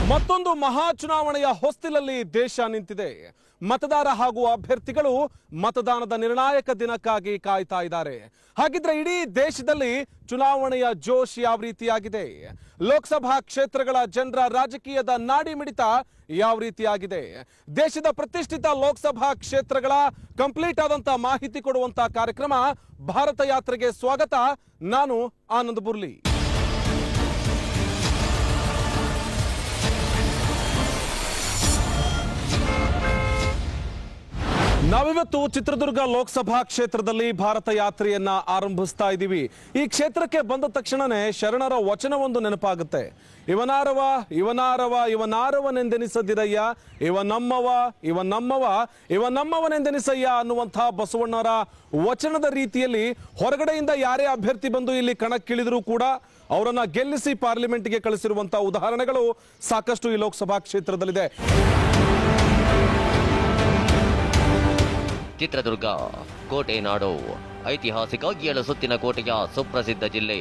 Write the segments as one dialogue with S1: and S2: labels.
S1: ಮತ್ತೊಂದು ಮಹಾ ಚುನಾವಣೆಯ ಹೊಸ್ತಿಲಲ್ಲಿ ದೇಶ ನಿಂತಿದೆ. ಮತದಾರ ಹಾಗೂ ಅಭ್ಯರ್ಥಿಗಳು ಮತದಾನದ ನಿರ್ಣಾಯಕ ದಿನಕ್ಕಾಗಿ ಕಾಯ್ತಾ ಇದ್ದಾರೆ. ಹಾಗಿದ್ರೆ ಇಡೀ ದೇಶದಲ್ಲಿ ಚುನಾವಣೆಯ ಜೋಶ್ ಯಾವ ರೀತಿಯಾಗಿದೆ? ಲೋಕಸಭಾ ಕ್ಷೇತ್ರಗಳ ಜನರ ರಾಜಕೀಯದ ನಾಡಿ ಮಿಡಿತ ಯಾವ ರೀತಿಯಾಗಿದೆ? ದೇಶದ ಪ್ರತಿಷ್ಠಿತ ಲೋಕಸಭಾ ಕ್ಷೇತ್ರಗಳ ಕಂಪ್ಲೀಟ್ ಆದಂತ ಮಾಹಿತಿ ಕೊಡುವಂತ ಕಾರ್ಯಕ್ರಮ ಭಾರತ ಯಾತ್ರೆಗೆ ಸ್ವಾಗತ. ನಾನು ಆನಂದ್ ಬುರ್ಲಿ. ನಾವಿವತ್ತು ಚಿತ್ರದುರ್ಗ ಲೋಕಸಭಾ ಕ್ಷೇತ್ರದಲ್ಲಿ ಭಾರತ ಯಾತ್ರೆಯನ್ನ ಆರಂಭಿಸ್ತಾ ಇದ್ದೀವಿ. ಈ ಕ್ಷೇತ್ರಕ್ಕೆ ಬಂದ ತಕ್ಷಣನೇ ಶರಣರ ವಚನವೊಂದು ನೆನಪಾಗುತ್ತೆ. ಇವನಾರವ ಇವನಾರವ ಇವನಾರವನೆಂದೆನಿಸದಿರಯ್ಯ, ಇವ ನಮ್ಮವ ಇವ ನಮ್ಮವ ಇವ ನಮ್ಮವನೆಂದೆನಿಸಯ್ಯ ಅನ್ನುವಂತಹ ಬಸವಣ್ಣವರ ವಚನದ ರೀತಿಯಲ್ಲಿ ಹೊರಗಡೆಯಿಂದ ಯಾರೇ ಅಭ್ಯರ್ಥಿ ಬಂದು ಇಲ್ಲಿ ಕಣಕ್ಕಿಳಿದರೂ ಕೂಡ ಅವರನ್ನ ಗೆಲ್ಲಿಸಿ ಪಾರ್ಲಿಮೆಂಟ್ಗೆ ಕಳಿಸಿರುವಂತಹ ಉದಾಹರಣೆಗಳು ಸಾಕಷ್ಟು ಈ ಲೋಕಸಭಾ ಕ್ಷೇತ್ರದಲ್ಲಿದೆ.
S2: ಚಿತ್ರದುರ್ಗ ಕೋಟೆ ನಾಡು, ಐತಿಹಾಸಿಕ 7 ಸುತ್ತಿನ ಕೋಟೆಯ ಸುಪ್ರಸಿದ್ಧ ಜಿಲ್ಲೆ.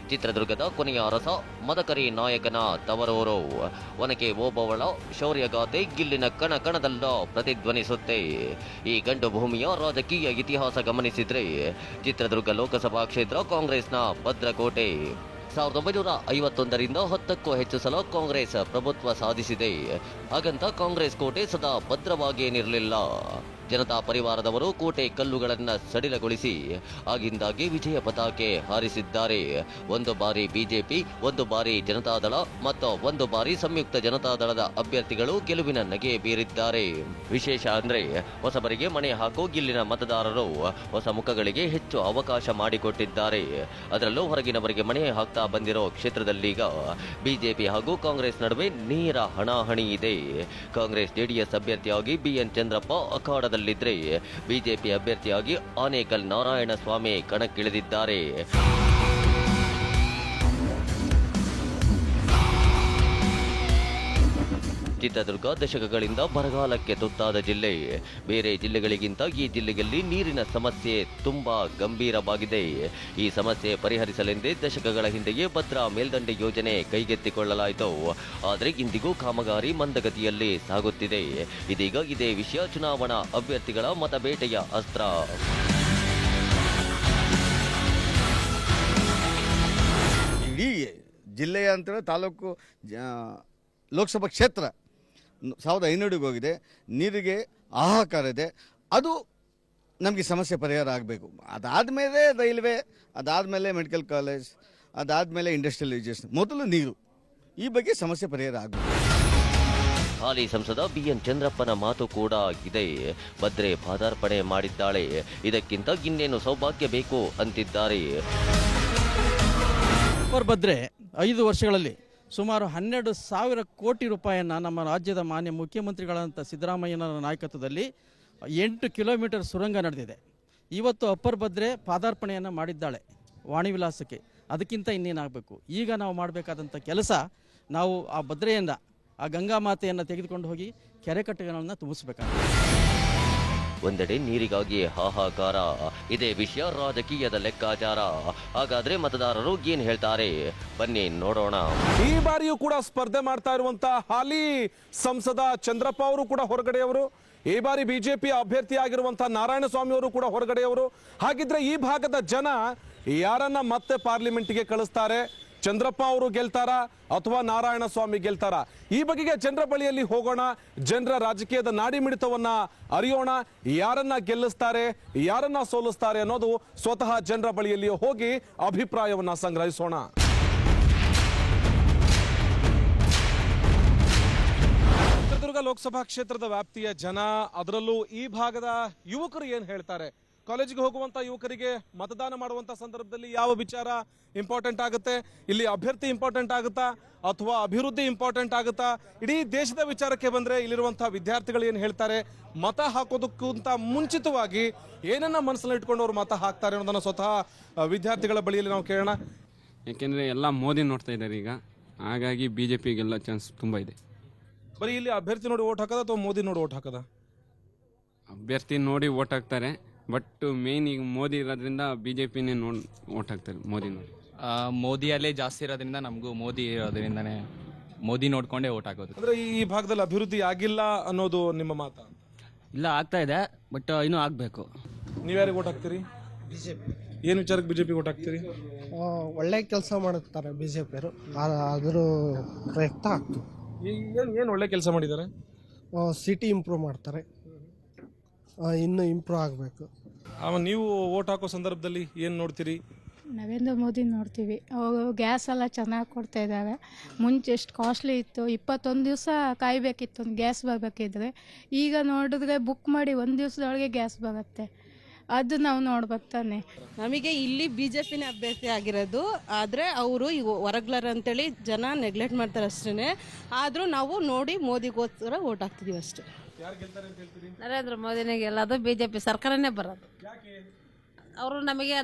S2: ಚಿತ್ರದುರ್ಗದ ಕೊನೆಯ ಅರಸ ಮದಕರಿ ನಾಯಕನ ತವರೂರು. ಒನಕೆ ಓಬವ್ವಳ ಶೌರ್ಯಗಾಥೆ ಗಿಲ್ಲಿನ ಕಣ ಕಣದಲ್ಲ ಪ್ರತಿಧ್ವನಿಸುತ್ತೆ. ಈ ಗಂಡು ಭೂಮಿಯ ರಾಜಕೀಯ ಇತಿಹಾಸ ಗಮನಿಸಿದ್ರೆ ಚಿತ್ರದುರ್ಗ ಲೋಕಸಭಾ ಕ್ಷೇತ್ರ ಕಾಂಗ್ರೆಸ್ನ ಭದ್ರಕೋಟೆ. 1951ರಿಂದ 10ಕ್ಕೂ ಹೆಚ್ಚು ಸಲ ಕಾಂಗ್ರೆಸ್ ಪ್ರಭುತ್ವ ಸಾಧಿಸಿದೆ. ಹಾಗಂತ ಕಾಂಗ್ರೆಸ್ ಕೋಟೆ ಸದಾ ಭದ್ರವಾಗೇನಿರಲಿಲ್ಲ. ಜನತಾ ಪರಿವಾರದವರು ಕೋಟೆ ಕಲ್ಲುಗಳನ್ನು ಸಡಿಲಗೊಳಿಸಿ ಆಗಿಂದಾಗೆ ವಿಜಯ ಪತಾಕೆ ಹಾರಿಸಿದ್ದಾರೆ. ಒಂದು ಬಾರಿ ಬಿಜೆಪಿ, ಒಂದು ಬಾರಿ ಜನತಾದಳ ಮತ್ತು ಒಂದು ಬಾರಿ ಸಂಯುಕ್ತ ಜನತಾದಳದ ಅಭ್ಯರ್ಥಿಗಳು ಗೆಲುವಿನ ನಗೆ ಬೀರಿದ್ದಾರೆ. ವಿಶೇಷ ಅಂದ್ರೆ ಹೊಸಬರಿಗೆ ಮಣೆ ಹಾಕೋ ಗಿಲ್ಲಿನ ಮತದಾರರು ಹೊಸ ಮುಖಗಳಿಗೆ ಹೆಚ್ಚು ಅವಕಾಶ ಮಾಡಿಕೊಟ್ಟಿದ್ದಾರೆ. ಅದರಲ್ಲೂ ಹೊರಗಿನವರಿಗೆ ಮಣೆ ಹಾಕ್ತಾ ಬಂದಿರೋ ಕ್ಷೇತ್ರದಲ್ಲೀಗ ಬಿಜೆಪಿ ಹಾಗೂ ಕಾಂಗ್ರೆಸ್ ನಡುವೆ ನೇರ ಹಣಾಹಣಿ ಇದೆ. ಕಾಂಗ್ರೆಸ್ ಜೆಡಿಎಸ್ ಅಭ್ಯರ್ಥಿಯಾಗಿ ಬಿಎನ್ ಚಂದ್ರಪ್ಪ ಅಖಾಡದ ಬಿಜೆಪಿ ಅಭ್ಯರ್ಥಿಯಾಗಿ ಆನೇಕಲ್ ನಾರಾಯಣ ಸ್ವಾಮಿ ಕಣಕ್ಕಿಳಿದಿದ್ದಾರೆ. ಚಿತ್ರದುರ್ಗ ದಶಕಗಳಿಂದ ಬರಗಾಲಕ್ಕೆ ತುತ್ತಾದ ಜಿಲ್ಲೆ. ಬೇರೆ ಜಿಲ್ಲೆಗಳಿಗಿಂತ ಈ ಜಿಲ್ಲೆಯಲ್ಲಿ ನೀರಿನ ಸಮಸ್ಯೆ ತುಂಬಾ ಗಂಭೀರವಾಗಿದೆ. ಈ ಸಮಸ್ಯೆ ಪರಿಹರಿಸಲೆಂದೇ ದಶಕಗಳ ಹಿಂದೆಯೇ ಭದ್ರಾ ಮೇಲ್ದಂಡೆ ಯೋಜನೆ ಕೈಗೆತ್ತಿಕೊಳ್ಳಲಾಯಿತು. ಆದರೆ ಇಂದಿಗೂ ಕಾಮಗಾರಿ ಮಂದಗತಿಯಲ್ಲಿ ಸಾಗುತ್ತಿದೆ. ಇದೀಗ ಇದೇ ವಿಷಯ ಚುನಾವಣಾ ಅಭ್ಯರ್ಥಿಗಳ ಮತಬೇಟೆಯ ಅಸ್ತ್ರ.
S3: ಇಡೀ ಜಿಲ್ಲೆಯ ಅಂತ ತಾಲೂಕು ಲೋಕಸಭಾ ಕ್ಷೇತ್ರ 1500 ಹೋಗಿದೆ. ನೀರಿಗೆ ಹಾಹಾಕಾರ ಇದೆ. ಅದು ನಮಗೆ ಸಮಸ್ಯೆ ಪರಿಹಾರ ಆಗಬೇಕು. ಅದಾದಮೇಲೆ ರೈಲ್ವೆ, ಅದಾದಮೇಲೆ ಮೆಡಿಕಲ್ ಕಾಲೇಜ್, ಅದಾದಮೇಲೆ ಇಂಡಸ್ಟ್ರಿಯಲ್ ಎಜುಕೇಷನ್, ಮೊದಲು ನೀರು. ಈ ಬಗ್ಗೆ ಸಮಸ್ಯೆ ಪರಿಹಾರ ಆಗಬೇಕು.
S2: ಹಾಲಿ ಸಂಸದ ಬಿಎನ್ ಚಂದ್ರಪ್ಪನ ಮಾತು ಕೂಡ ಇದೆ. ಭದ್ರೆ ಪಾದಾರ್ಪಣೆ ಮಾಡಿದ್ದಾಳೆ, ಇದಕ್ಕಿಂತ ಇನ್ನೇನು ಸೌಭಾಗ್ಯ ಬೇಕು ಅಂತಿದ್ದಾರೆ.
S4: ಭದ್ರೆ 5 ವರ್ಷಗಳಲ್ಲಿ ಸುಮಾರು 12,000 ಕೋಟಿ ರೂಪಾಯಿಯನ್ನು ನಮ್ಮ ರಾಜ್ಯದ ಮಾನ್ಯ ಮುಖ್ಯಮಂತ್ರಿಗಳಂಥ ಸಿದ್ದರಾಮಯ್ಯನ ನಾಯಕತ್ವದಲ್ಲಿ 8 ಕಿಲೋಮೀಟರ್ ಸುರಂಗ ನಡೆದಿದೆ. ಇವತ್ತು ಅಪ್ಪರ್ ಭದ್ರೆ ಪಾದಾರ್ಪಣೆಯನ್ನು ಮಾಡಿದ್ದಾಳೆ ವಾಣಿ ವಿಲಾಸಕ್ಕೆ. ಅದಕ್ಕಿಂತ ಇನ್ನೇನಾಗಬೇಕು? ಈಗ ನಾವು ಮಾಡಬೇಕಾದಂಥ ಕೆಲಸ, ನಾವು ಆ ಭದ್ರೆಯಿಂದ ಆ ಗಂಗಾ ಮಾತೆಯನ್ನು ತೆಗೆದುಕೊಂಡು ಹೋಗಿ ಕೆರೆಕಟ್ಟೆಗಳನ್ನು ತುಂಬಿಸಬೇಕಾಗುತ್ತೆ.
S2: ಒಂದೆಡೆ ನೀರಿಗಾಗಿ ಹಾಹಾಕಾರ, ಇದೇ ವಿಷಯ ರಾಜಕೀಯದ ಲೆಕ್ಕಾಚಾರ. ಹಾಗಾದ್ರೆ ಮತದಾರರು ಏನ್ ಹೇಳ್ತಾರೆ ಬನ್ನಿ ನೋಡೋಣ.
S1: ಈ ಬಾರಿಯೂ ಕೂಡ ಸ್ಪರ್ಧೆ ಮಾಡ್ತಾ ಇರುವಂತಹ ಹಾಲಿ ಸಂಸದ ಚಂದ್ರಪ್ಪ ಅವರು ಕೂಡ ಹೊರಗಡೆಯವರು. ಈ ಬಾರಿ ಬಿಜೆಪಿ ಅಭ್ಯರ್ಥಿ ಆಗಿರುವಂತಹ ನಾರಾಯಣಸ್ವಾಮಿ ಅವರು ಕೂಡ ಹೊರಗಡೆಯವರು. ಹಾಗಿದ್ರೆ ಈ ಭಾಗದ ಜನ ಯಾರನ್ನ ಮತ್ತೆ ಪಾರ್ಲಿಮೆಂಟ್ಗೆ ಕಳಿಸ್ತಾರೆ? ಚಂದ್ರಪ್ಪ ಅವರು ಗೆಲ್ತಾರ ಅಥವಾ ನಾರಾಯಣಸ್ವಾಮಿ ಗೆಲ್ತಾರ? ಈ ಬಗೆಗೆ ಜನರ ಬಳಿಯಲ್ಲಿ ಹೋಗೋಣ, ಜನರ ರಾಜಕೀಯದ ನಾಡಿ ಮಿಡಿತವನ್ನ ಅರಿಯೋಣ. ಯಾರನ್ನ ಗೆಲ್ಲಿಸ್ತಾರೆ, ಯಾರನ್ನ ಸೋಲಿಸ್ತಾರೆ ಅನ್ನೋದು ಸ್ವತಃ ಜನರ ಬಳಿಯಲ್ಲಿ ಹೋಗಿ ಅಭಿಪ್ರಾಯವನ್ನ ಸಂಗ್ರಹಿಸೋಣ. ಚಿತ್ರದುರ್ಗ ಲೋಕಸಭಾ ಕ್ಷೇತ್ರದ ವ್ಯಾಪ್ತಿಯ ಜನ, ಅದರಲ್ಲೂ ಈ ಭಾಗದ ಯುವಕರು ಏನ್ ಹೇಳ್ತಾರೆ? ಕಾಲೇಜಿಗೆ ಹೋಗುವಂತ ಯುವಕರಿಗೆ ಮತದಾನ ಮಾಡುವಂತ ಸಂದರ್ಭದಲ್ಲಿ ಯಾವ ವಿಚಾರ ಇಂಪಾರ್ಟೆಂಟ್ ಆಗುತ್ತೆ? ಇಲ್ಲಿ ಅಭ್ಯರ್ಥಿ ಇಂಪಾರ್ಟೆಂಟ್ ಆಗುತ್ತಾ ಅಥವಾ ಅಭಿವೃದ್ಧಿ ಇಂಪಾರ್ಟೆಂಟ್ ಆಗುತ್ತಾ? ಇಡೀ ದೇಶದ ವಿಚಾರಕ್ಕೆ ಬಂದ್ರೆ ಇಲ್ಲಿರುವಂತಹ ವಿದ್ಯಾರ್ಥಿಗಳು ಏನ್ ಹೇಳ್ತಾರೆ? ಮತ ಹಾಕೋದಕ್ಕಿಂತ ಮುಂಚಿತವಾಗಿ ಏನನ್ನ ಮನಸ್ಸಲ್ಲಿ ಇಟ್ಕೊಂಡು ಅವ್ರು ಮತ ಹಾಕ್ತಾರೆ ಅನ್ನೋದನ್ನ ಸ್ವತಃ ವಿದ್ಯಾರ್ಥಿಗಳ ಬಳಿಯಲ್ಲಿ ನಾವು ಕೇಳೋಣ.
S5: ಯಾಕೆಂದ್ರೆ ಎಲ್ಲ ಮೋದಿ ನೋಡ್ತಾ ಇದ್ದಾರೆ ಈಗ, ಹಾಗಾಗಿ ಬಿಜೆಪಿಗೆಲ್ಲ ಚಾನ್ಸ್ ತುಂಬಾ ಇದೆ.
S1: ಬರೀ ಇಲ್ಲಿ ಅಭ್ಯರ್ಥಿ ನೋಡಿ ಓಟ್ ಹಾಕದ ಅಥವಾ ಮೋದಿ ನೋಡಿ ಓಟ್ ಹಾಕದ?
S5: ಅಭ್ಯರ್ಥಿ ನೋಡಿ ಓಟ್ ಹಾಕ್ತಾರೆ, ಬಟ್ ಮೇನ್ ಈಗ ಮೋದಿ ಇರೋದ್ರಿಂದ ಬಿಜೆಪಿನೇ ಓಟ್ ಹಾಕ್ತಾರೆ. ಮೋದಿ ನೋಡಿ
S6: ಮೋದಿಯಲ್ಲೇ ಜಾಸ್ತಿ ಇರೋದ್ರಿಂದ ನಮಗೂ ಮೋದಿ ಇರೋದ್ರಿಂದನೇ ಮೋದಿ ನೋಡ್ಕೊಂಡೇ ಓಟ್ ಹಾಕೋದು.
S1: ಅಂದ್ರೆ ಈ ಭಾಗದಲ್ಲಿ ಅಭಿವೃದ್ಧಿ ಆಗಿಲ್ಲ ಅನ್ನೋದು ನಿಮ್ಮ ಮಾತಾ?
S6: ಇಲ್ಲ, ಆಗ್ತಾ ಇದೆ, ಬಟ್ ಇನ್ನೂ ಆಗಬೇಕು.
S1: ನೀವ್ಯಾರಿಗೆ ಓಟ್ ಹಾಕ್ತೀರಿ?
S7: ಬಿಜೆಪಿ.
S1: ಏನು ವಿಚಾರಕ್ಕೆ ಬಿಜೆಪಿ ಓಟ್ ಹಾಕ್ತೀರಿ?
S7: ಒಳ್ಳೆ ಕೆಲಸ ಮಾಡುತ್ತಾರೆ ಬಿಜೆಪಿಯವರು, ಅದ್ರ ಪ್ರಯುಕ್ತ ಆಗ್ತದೆ.
S1: ಏನು ಒಳ್ಳೆ ಕೆಲಸ ಮಾಡಿದ್ದಾರೆ?
S7: ಸಿಟಿ ಇಂಪ್ರೂವ್ ಮಾಡ್ತಾರೆ, ಇನ್ನೂ ಇಂಪ್ರೂವ್ ಆಗಬೇಕು.
S1: ನೀವು ಓಟ್ ಹಾಕೋ ಸಂದರ್ಭದಲ್ಲಿ ಏನು ನೋಡ್ತೀರಿ?
S8: ನರೇಂದ್ರ ಮೋದಿ ನೋಡ್ತೀವಿ. ಅವರು ಗ್ಯಾಸ್ ಎಲ್ಲ ಚೆನ್ನಾಗಿ ಕೊಡ್ತಾ ಇದ್ದಾರೆ. ಮುಂಚೆ ಎಷ್ಟು ಕಾಸ್ಟ್ಲಿ ಇತ್ತು, 21 ದಿವಸ ಕಾಯಬೇಕಿತ್ತು ಒಂದು ಗ್ಯಾಸ್ ಬರಬೇಕಿದ್ರೆ. ಈಗ ನೋಡಿದ್ರೆ ಬುಕ್ ಮಾಡಿ 1 ದಿವಸದೊಳಗೆ ಗ್ಯಾಸ್ ಬರುತ್ತೆ. ಅದು ನಾವು ನೋಡ್ಬೇಕು ತಾನೆ.
S9: ನಮಗೆ ಇಲ್ಲಿ BJP ಅಭ್ಯರ್ಥಿ ಆಗಿರೋದು, ಆದರೆ ಅವರು ಈಗ ಹೊರಗ್ಲರ್ ಅಂತೇಳಿ ಜನ ನೆಗ್ಲೆಕ್ಟ್ ಮಾಡ್ತಾರೆ ಅಷ್ಟೇ. ಆದರೂ ನಾವು ನೋಡಿ ಮೋದಿಗೋಸ್ಕರ ಓಟ್ ಹಾಕ್ತಿದ್ದೀವಿ ಅಷ್ಟೇ.
S10: ನರೇಂದ್ರ ಮೋದಿನೇ ಗೆಲ್ಲೋದು, BJP ಸರ್ಕಾರನೇ ಬರೋದು. ಅವರು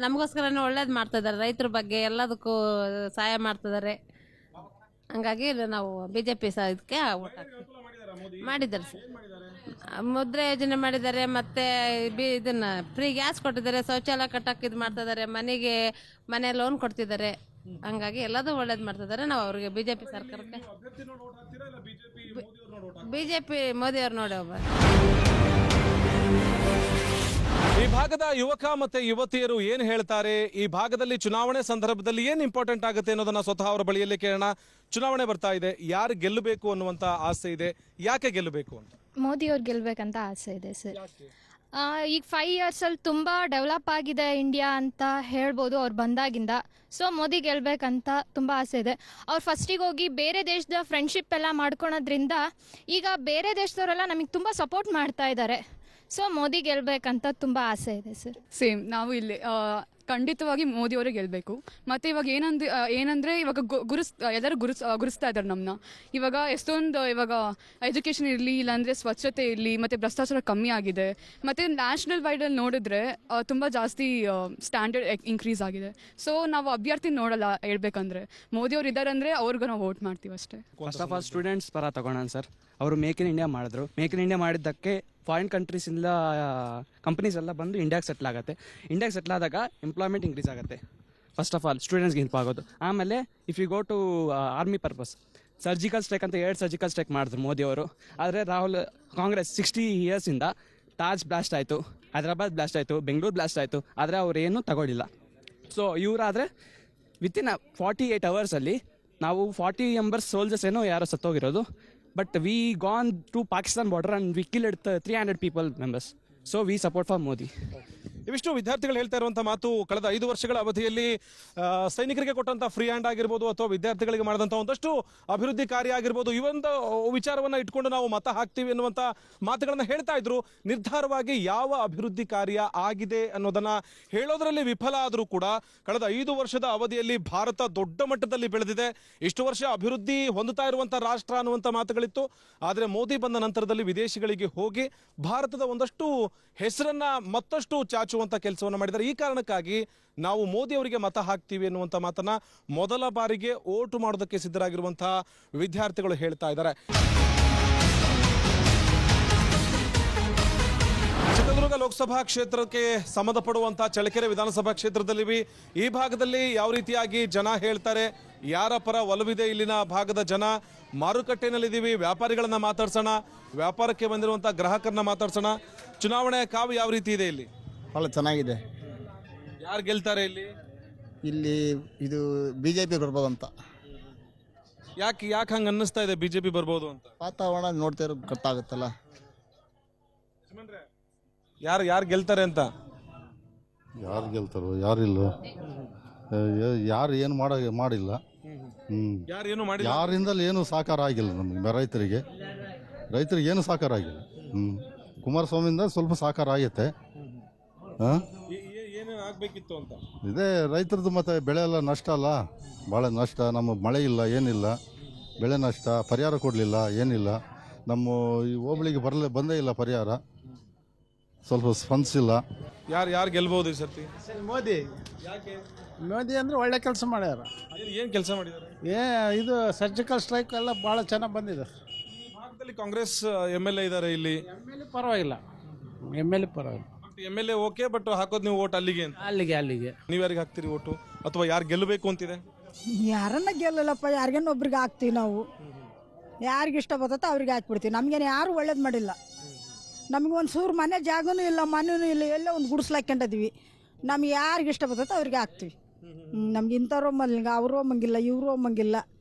S10: ನಮಗೋಸ್ಕರನೇ ಒಳ್ಳೇದು ಮಾಡ್ತಾ ಇದ್ದಾರೆ, ರೈತರ ಬಗ್ಗೆ ಎಲ್ಲದಕ್ಕೂ ಸಹಾಯ ಮಾಡ್ತಿದ್ದಾರೆ. ಹಂಗಾಗಿ ನಾವು BJP ಇದಕ್ಕೆ ಓಟ್ ಹಾಕ್ತೀವಿ. ಮಾಡಿದ್ದಾರೆ ಸರ್, ಮುದ್ರಾ ಯೋಜನೆ ಮಾಡಿದ್ದಾರೆ, ಮತ್ತೆ ಇದನ್ನ ಫ್ರೀ ಗ್ಯಾಸ್ ಕೊಟ್ಟಿದ್ದಾರೆ, ಶೌಚಾಲಯ ಕಟ್ಟಕ್ಕೆ ಇದು ಮಾಡ್ತಾ ಇದ್ದಾರೆ, ಮನೆ ಲೋನ್ ಕೊಡ್ತಿದ್ದಾರೆ. ಹಂಗಾಗಿ ಎಲ್ಲದೂ ಒಳ್ಳೇದು ಮಾಡ್ತಿದ್ದಾರೆ. ನಾವು ಅವ್ರಿಗೆ BJP ಸರ್ಕಾರಕ್ಕೆ BJP ಮೋದಿಯವ್ರು ನೋಡಿ ಒಬ್ಬ.
S1: ಈ ಭಾಗದ ಯುವಕ ಮತ್ತೆ ಯುವತಿಯರು ಏನ್ ಹೇಳ್ತಾರೆ, ಈ ಭಾಗದಲ್ಲಿ ಚುನಾವಣೆ ಸಂದರ್ಭದಲ್ಲಿ ಏನ್ ಇಂಪಾರ್ಟೆಂಟ್ ಆಗುತ್ತೆ ಅನ್ನೋದನ್ನ ಸ್ವತಃ ಅವರ ಬಳಿಯಲ್ಲಿ ಕೇಳೋಣ. ಚುನಾವಣೆ ಬರ್ತಾ ಇದೆ, ಯಾರು ಗೆಲ್ಲಬೇಕು ಅನ್ನುವಂತ ಆಸೆ ಇದೆ, ಯಾಕೆ ಗೆಲ್ಲಬೇಕು ಅಂತ?
S8: ಮೋದಿ ಅವ್ರು ಗೆಲ್ಬೇಕಂತ ಆಸೆ ಇದೆ ಸರ್. ಈಗ 5 ಇಯರ್ಸಲ್ಲಿ ತುಂಬ ಡೆವಲಪ್ ಆಗಿದೆ ಇಂಡಿಯಾ ಅಂತ ಹೇಳ್ಬೋದು ಅವ್ರು ಬಂದಾಗಿಂದ. ಸೊ ಮೋದಿ ಗೆಲ್ಬೇಕಂತ ತುಂಬ ಆಸೆ ಇದೆ. ಅವ್ರು ಫಸ್ಟಿಗೆ ಹೋಗಿ ಬೇರೆ ದೇಶದ ಫ್ರೆಂಡ್ಶಿಪ್ ಎಲ್ಲ ಮಾಡ್ಕೊಳೋದ್ರಿಂದ ಈಗ ಬೇರೆ ದೇಶದವರೆಲ್ಲ ನಮಗೆ ತುಂಬ ಸಪೋರ್ಟ್ ಮಾಡ್ತಾ ಇದ್ದಾರೆ. ಸೊ ಮೋದಿ ಗೆಲ್ಬೇಕಂತ ತುಂಬ ಆಸೆ ಇದೆ ಸರ್.
S11: ಸೇಮ್ ನಾವು ಇಲ್ಲಿ ಖಂಡಿತವಾಗಿ ಮೋದಿಯವರೇ ಗೆಲ್ಲಬೇಕು. ಮತ್ತು ಇವಾಗ ಏನಂದರೆ ಇವಾಗ ಎಲ್ಲರೂ ಗುರುಸ್ತಾ ಇದ್ದಾರೆ ನಮ್ಮನ್ನ. ಇವಾಗ ಎಷ್ಟೊಂದು ಇವಾಗ ಎಜುಕೇಷನ್ ಇರಲಿ, ಇಲ್ಲಾಂದರೆ ಸ್ವಚ್ಛತೆ ಇರಲಿ, ಮತ್ತು ಭ್ರಷ್ಟಾಚಾರ ಕಮ್ಮಿ ಆಗಿದೆ. ಮತ್ತು ನ್ಯಾಷನಲ್ ವೈಡಲ್ಲಿ ನೋಡಿದ್ರೆ ತುಂಬ ಜಾಸ್ತಿ ಸ್ಟ್ಯಾಂಡರ್ಡ್ ಇನ್ಕ್ರೀಸ್ ಆಗಿದೆ. ಸೊ ನಾವು ಅಭ್ಯರ್ಥಿ ನೋಡಲ್ಲ, ಹೇಳ್ಬೇಕಂದ್ರೆ ಮೋದಿಯವ್ರು ಇದ್ದಾರೆ ಅಂದರೆ ಅವ್ರಿಗೂ ನಾವು ವೋಟ್ ಮಾಡ್ತೀವಿ ಅಷ್ಟೇ.
S6: ಫಸ್ಟ್ ಆಫ್ ಆಲ್ ಸ್ಟೂಡೆಂಟ್ಸ್ ಪರ ತಗೋಣ ಸರ್. ಅವರು ಮೇಕ್ ಇನ್ ಇಂಡಿಯಾ ಮಾಡಿದ್ರು. ಮೇಕ್ ಇನ್ ಇಂಡಿಯಾ ಮಾಡಿದ್ದಕ್ಕೆ ಫಾರಿನ್ ಕಂಟ್ರೀಸಿಂದ ಕಂಪ್ನೀಸ್ ಎಲ್ಲ ಬಂದು ಇಂಡಿಯಾಗೆ ಸೆಟ್ಲ್ ಆಗುತ್ತೆ. ಇಂಡಿಯಾಗೆ ಸೆಟ್ಲ್ ಆದಾಗ ಎಂಪ್ಲಾಯ್ಮೆಂಟ್ ಇನ್ಕ್ರೀಸ್ ಆಗುತ್ತೆ. ಫಸ್ಟ್ ಆಫ್ ಆಲ್ ಸ್ಟೂಡೆಂಟ್ಸ್ಗೆ ಹೆಲ್ಪ್ ಆಗೋದು. ಆಮೇಲೆ if you go to army purpose, surgical strike ಅಂತ 2 ಸರ್ಜಿಕಲ್ ಸ್ಟ್ರೈಕ್ ಮಾಡಿದ್ರು ಮೋದಿಯವರು. ಆದರೆ ಕಾಂಗ್ರೆಸ್ 60 ಇಯರ್ಸಿಂದ ತಾಜ್ ಬ್ಲಾಸ್ಟ್ ಆಯಿತು, ಹೈದರಾಬಾದ್ ಬ್ಲಾಸ್ಟ್ ಆಯಿತು, ಬೆಂಗಳೂರು ಬ್ಲಾಸ್ಟ್ ಆಯಿತು, ಆದರೆ ಅವರೇನು ತಗೊಳ್ಳಿಲ್ಲ. ಸೊ ಇವರಾದರೆ ವಿತಿನ್ 48 ಅವರ್ಸಲ್ಲಿ ನಾವು 40 ಮೆಂಬರ್ಸ್ ಸೋಲ್ಜರ್ಸ್ ಏನೋ ಯಾರೋ ಸತ್ತೋಗಿರೋದು. But we gone to Pakistan border and we killed 300 people members. So we support for Modi.
S1: ಇವಿಷ್ಟು ವಿದ್ಯಾರ್ಥಿಗಳು ಹೇಳ್ತಾ ಇರುವಂತ ಮಾತು. ಕಳೆದ 5 ವರ್ಷಗಳ ಅವಧಿಯಲ್ಲಿ ಸೈನಿಕರಿಗೆ ಕೊಟ್ಟಂತ ಫ್ರೀ ಹ್ಯಾಂಡ್ ಆಗಿರ್ಬೋದು, ಅಥವಾ ವಿದ್ಯಾರ್ಥಿಗಳಿಗೆ ಮಾಡಿದಂತ ಒಂದಷ್ಟು ಅಭಿವೃದ್ಧಿ ಕಾರ್ಯ ಆಗಿರ್ಬೋದು, ಈ ಒಂದು ವಿಚಾರವನ್ನ ಇಟ್ಕೊಂಡು ನಾವು ಮತ ಹಾಕ್ತೀವಿ ಅನ್ನುವಂತ ಮಾತುಗಳನ್ನ ಹೇಳ್ತಾ ಇದ್ರು. ನಿರ್ಧಾರವಾಗಿ ಯಾವ ಅಭಿವೃದ್ಧಿ ಕಾರ್ಯ ಆಗಿದೆ ಅನ್ನೋದನ್ನ ಹೇಳೋದ್ರಲ್ಲಿ ವಿಫಲ ಆದರೂ ಕೂಡ ಕಳೆದ 5 ವರ್ಷದ ಅವಧಿಯಲ್ಲಿ ಭಾರತ ದೊಡ್ಡ ಮಟ್ಟದಲ್ಲಿ ಬೆಳೆದಿದೆ. ಇಷ್ಟು ವರ್ಷ ಅಭಿವೃದ್ಧಿ ಹೊಂದುತ್ತಾ ಇರುವಂತ ರಾಷ್ಟ್ರ ಅನ್ನುವಂತ ಮಾತುಗಳಿತ್ತು. ಆದರೆ ಮೋದಿ ಬಂದ ನಂತರದಲ್ಲಿ ವಿದೇಶಗಳಿಗೆ ಹೋಗಿ ಭಾರತದ ಒಂದಷ್ಟು ಹೆಸರನ್ನ ಮತ್ತಷ್ಟು ಚಾಚುವಂತ ಕೆಲಸವನ್ನ ಮಾಡಿದ್ದಾರೆ. ಈ ಕಾರಣಕ್ಕಾಗಿ ನಾವು ಮೋದಿ ಅವರಿಗೆ ಮತ ಹಾಕ್ತೀವಿ ಅನ್ನುವಂತ ಮಾತನ್ನ ಮೊದಲ ಬಾರಿಗೆ ಓಟು ಮಾಡೋದಕ್ಕೆ ಸಿದ್ಧರಾಗಿರುವಂತಹ ವಿದ್ಯಾರ್ಥಿಗಳು ಹೇಳ್ತಾ ಇದ್ದಾರೆ. ಚಿತ್ರದುರ್ಗ ಲೋಕಸಭಾ ಕ್ಷೇತ್ರಕ್ಕೆ ಸಂಬಂಧಪಡುವಂತಹ ಚಳ್ಳಕೆರೆ ವಿಧಾನಸಭಾ ಕ್ಷೇತ್ರದಲ್ಲಿ ಈ ಭಾಗದಲ್ಲಿ ಯಾವ ರೀತಿಯಾಗಿ ಜನ ಹೇಳ್ತಾರೆ, ಯಾರ ಪರ ಒಲವಿದೆ ಇಲ್ಲಿನ ಭಾಗದ ಜನ, ಮಾರುಕಟ್ಟೆನಲ್ಲಿದ್ದೀವಿ, ವ್ಯಾಪಾರಿಗಳನ್ನ ಮಾತಾಡ್ಸೋಣ, ವ್ಯಾಪಾರಕ್ಕೆ ಬಂದಿರುವಂತಹ ಗ್ರಾಹಕರನ್ನ ಮಾತಾಡ್ಸೋಣ. ಚುನಾವಣೆ ಕಾವು ಯಾವ ರೀತಿ ಇದೆ ಇಲ್ಲಿ?
S12: ಭಾಳ ಚೆನ್ನಾಗಿದೆ.
S1: ಯಾರು ಗೆಲ್ತಾರೆ ಇಲ್ಲಿ?
S12: ಇಲ್ಲಿ ಇದು BJP ಬರ್ಬೋದು ಅಂತ.
S1: ಯಾಕೆ ಹಂಗ ಅನ್ನಿಸ್ತಾ ಇದೆ BJP ಬರ್ಬೋದು ಅಂತ?
S12: ವಾತಾವರಣ ನೋಡ್ತಾ ಇರೋ ಗೊತ್ತಾಗುತ್ತಲ್ಲ.
S1: ಯಾರು ಗೆಲ್ತಾರೆ ಅಂತ?
S13: ಯಾರು ಗೆಲ್ತಾರೋ ಯಾರಿಲ್ಲೋ, ಯಾರು ಏನು ಮಾಡಿಲ್ಲ. ಯಾರಿಂದಲೂ ಏನು ಸಹಕಾರ ಆಗಿಲ್ಲ ನಮಗೆ. ರೈತರಿಗೆ ಏನು ಸಹಕಾರ ಆಗಿಲ್ಲ. ಕುಮಾರಸ್ವಾಮಿಯಿಂದ ಸ್ವಲ್ಪ ಸಹಕಾರ ಆಗೈತೆ.
S1: ಆಗ್ಬೇಕಿತ್ತು ಅಂತ
S13: ಇದೇ ರೈತರದ್ದು. ಮತ್ತೆ ಬೆಳೆ ಎಲ್ಲ ನಷ್ಟ ಅಲ್ಲ, ಭಾಳ ನಷ್ಟ. ನಮ್ಮ ಮಳೆ ಇಲ್ಲ, ಏನಿಲ್ಲ, ಬೆಳೆ ನಷ್ಟ, ಪರಿಹಾರ ಕೊಡಲಿಲ್ಲ, ಏನಿಲ್ಲ. ನಮ್ಮ ಈ ಹೋಬಳಿಗೆ ಬಂದೇ ಇಲ್ಲ ಪರಿಹಾರ, ಸ್ವಲ್ಪ ಸ್ಪಂದಿಸಿಲ್ಲ.
S1: ಯಾರು ಗೆಲ್ಬಹುದು ಈ ಸರ್ತಿ?
S7: ಮೋದಿ.
S1: ಯಾಕೆ
S7: ಮೋದಿ ಅಂದ್ರೆ ಒಳ್ಳೆ ಕೆಲಸ ಮಾಡ್ಯಾರ.
S1: ಏನು ಕೆಲಸ ಮಾಡಿದ್ದಾರೆ?
S7: ಇದು ಸರ್ಜಿಕಲ್ ಸ್ಟ್ರೈಕ್ ಎಲ್ಲ ಭಾಳ ಚೆನ್ನಾಗಿ ಬಂದಿದೆ.
S1: ಈ ಭಾಗದಲ್ಲಿ ಕಾಂಗ್ರೆಸ್ MLA ಇದ್ದಾರೆ ಇಲ್ಲಿ.
S7: MLA ಪರವಾಗಿಲ್ಲ.
S1: MLA ಓಕೆ, ಬಟ್ ಹಾಕೋದು ನೀವು ಓಟ್ ಅಲ್ಲಿಗೆ ಅಂತ.
S7: ಅಲ್ಲಿಗೆ
S1: ನೀವು ಯಾರಿಗೆ ಹಾಕ್ತೀರಿ ಓಟು, ಅಥವಾ ಯಾರು ಗೆಲ್ಲಬೇಕು ಅಂತಿದೆ?
S14: ಯಾರನ್ನ ಗೆಲ್ಲಲ್ಲಪ್ಪ, ಯಾರಿಗೇನೊಬ್ರಿಗೆ ಹಾಕ್ತೀವಿ ನಾವು. ಯಾರಿಗೆ ಇಷ್ಟ ಬರ್ತೈತೆ ಅವ್ರಿಗೆ ಹಾಕ್ಬಿಡ್ತೀವಿ. ನಮಗೇನು ಯಾರು ಒಳ್ಳೇದು ಮಾಡಿಲ್ಲ. ನಮಗೆ ಒಂದು ಸೂರು ಮನೆ ಜಾಗನೂ ಇಲ್ಲ, ಮನೆಯೂ ಇಲ್ಲ, ಎಲ್ಲೋ ಒಂದು ಗುಡಿಸ್ಲು ಹಾಕ್ಕೊಂಡಿದ್ದೀವಿ. ನಮ್ಗೆ ಯಾರಿಗೆ ಇಷ್ಟ ಬರ್ತೈತೆ ಅವ್ರಿಗೆ ಹಾಕ್ತೀವಿ. ನಮ್ಗೆ ಇಂಥವ್ರು ಒಮ್ಮಂಗಿಲ್ಲ, ಅವರು ಒಮ್ಮಂಗಿಲ್ಲ, ಇವರು ಒಮ್ಮಂಗಿಲ್ಲ,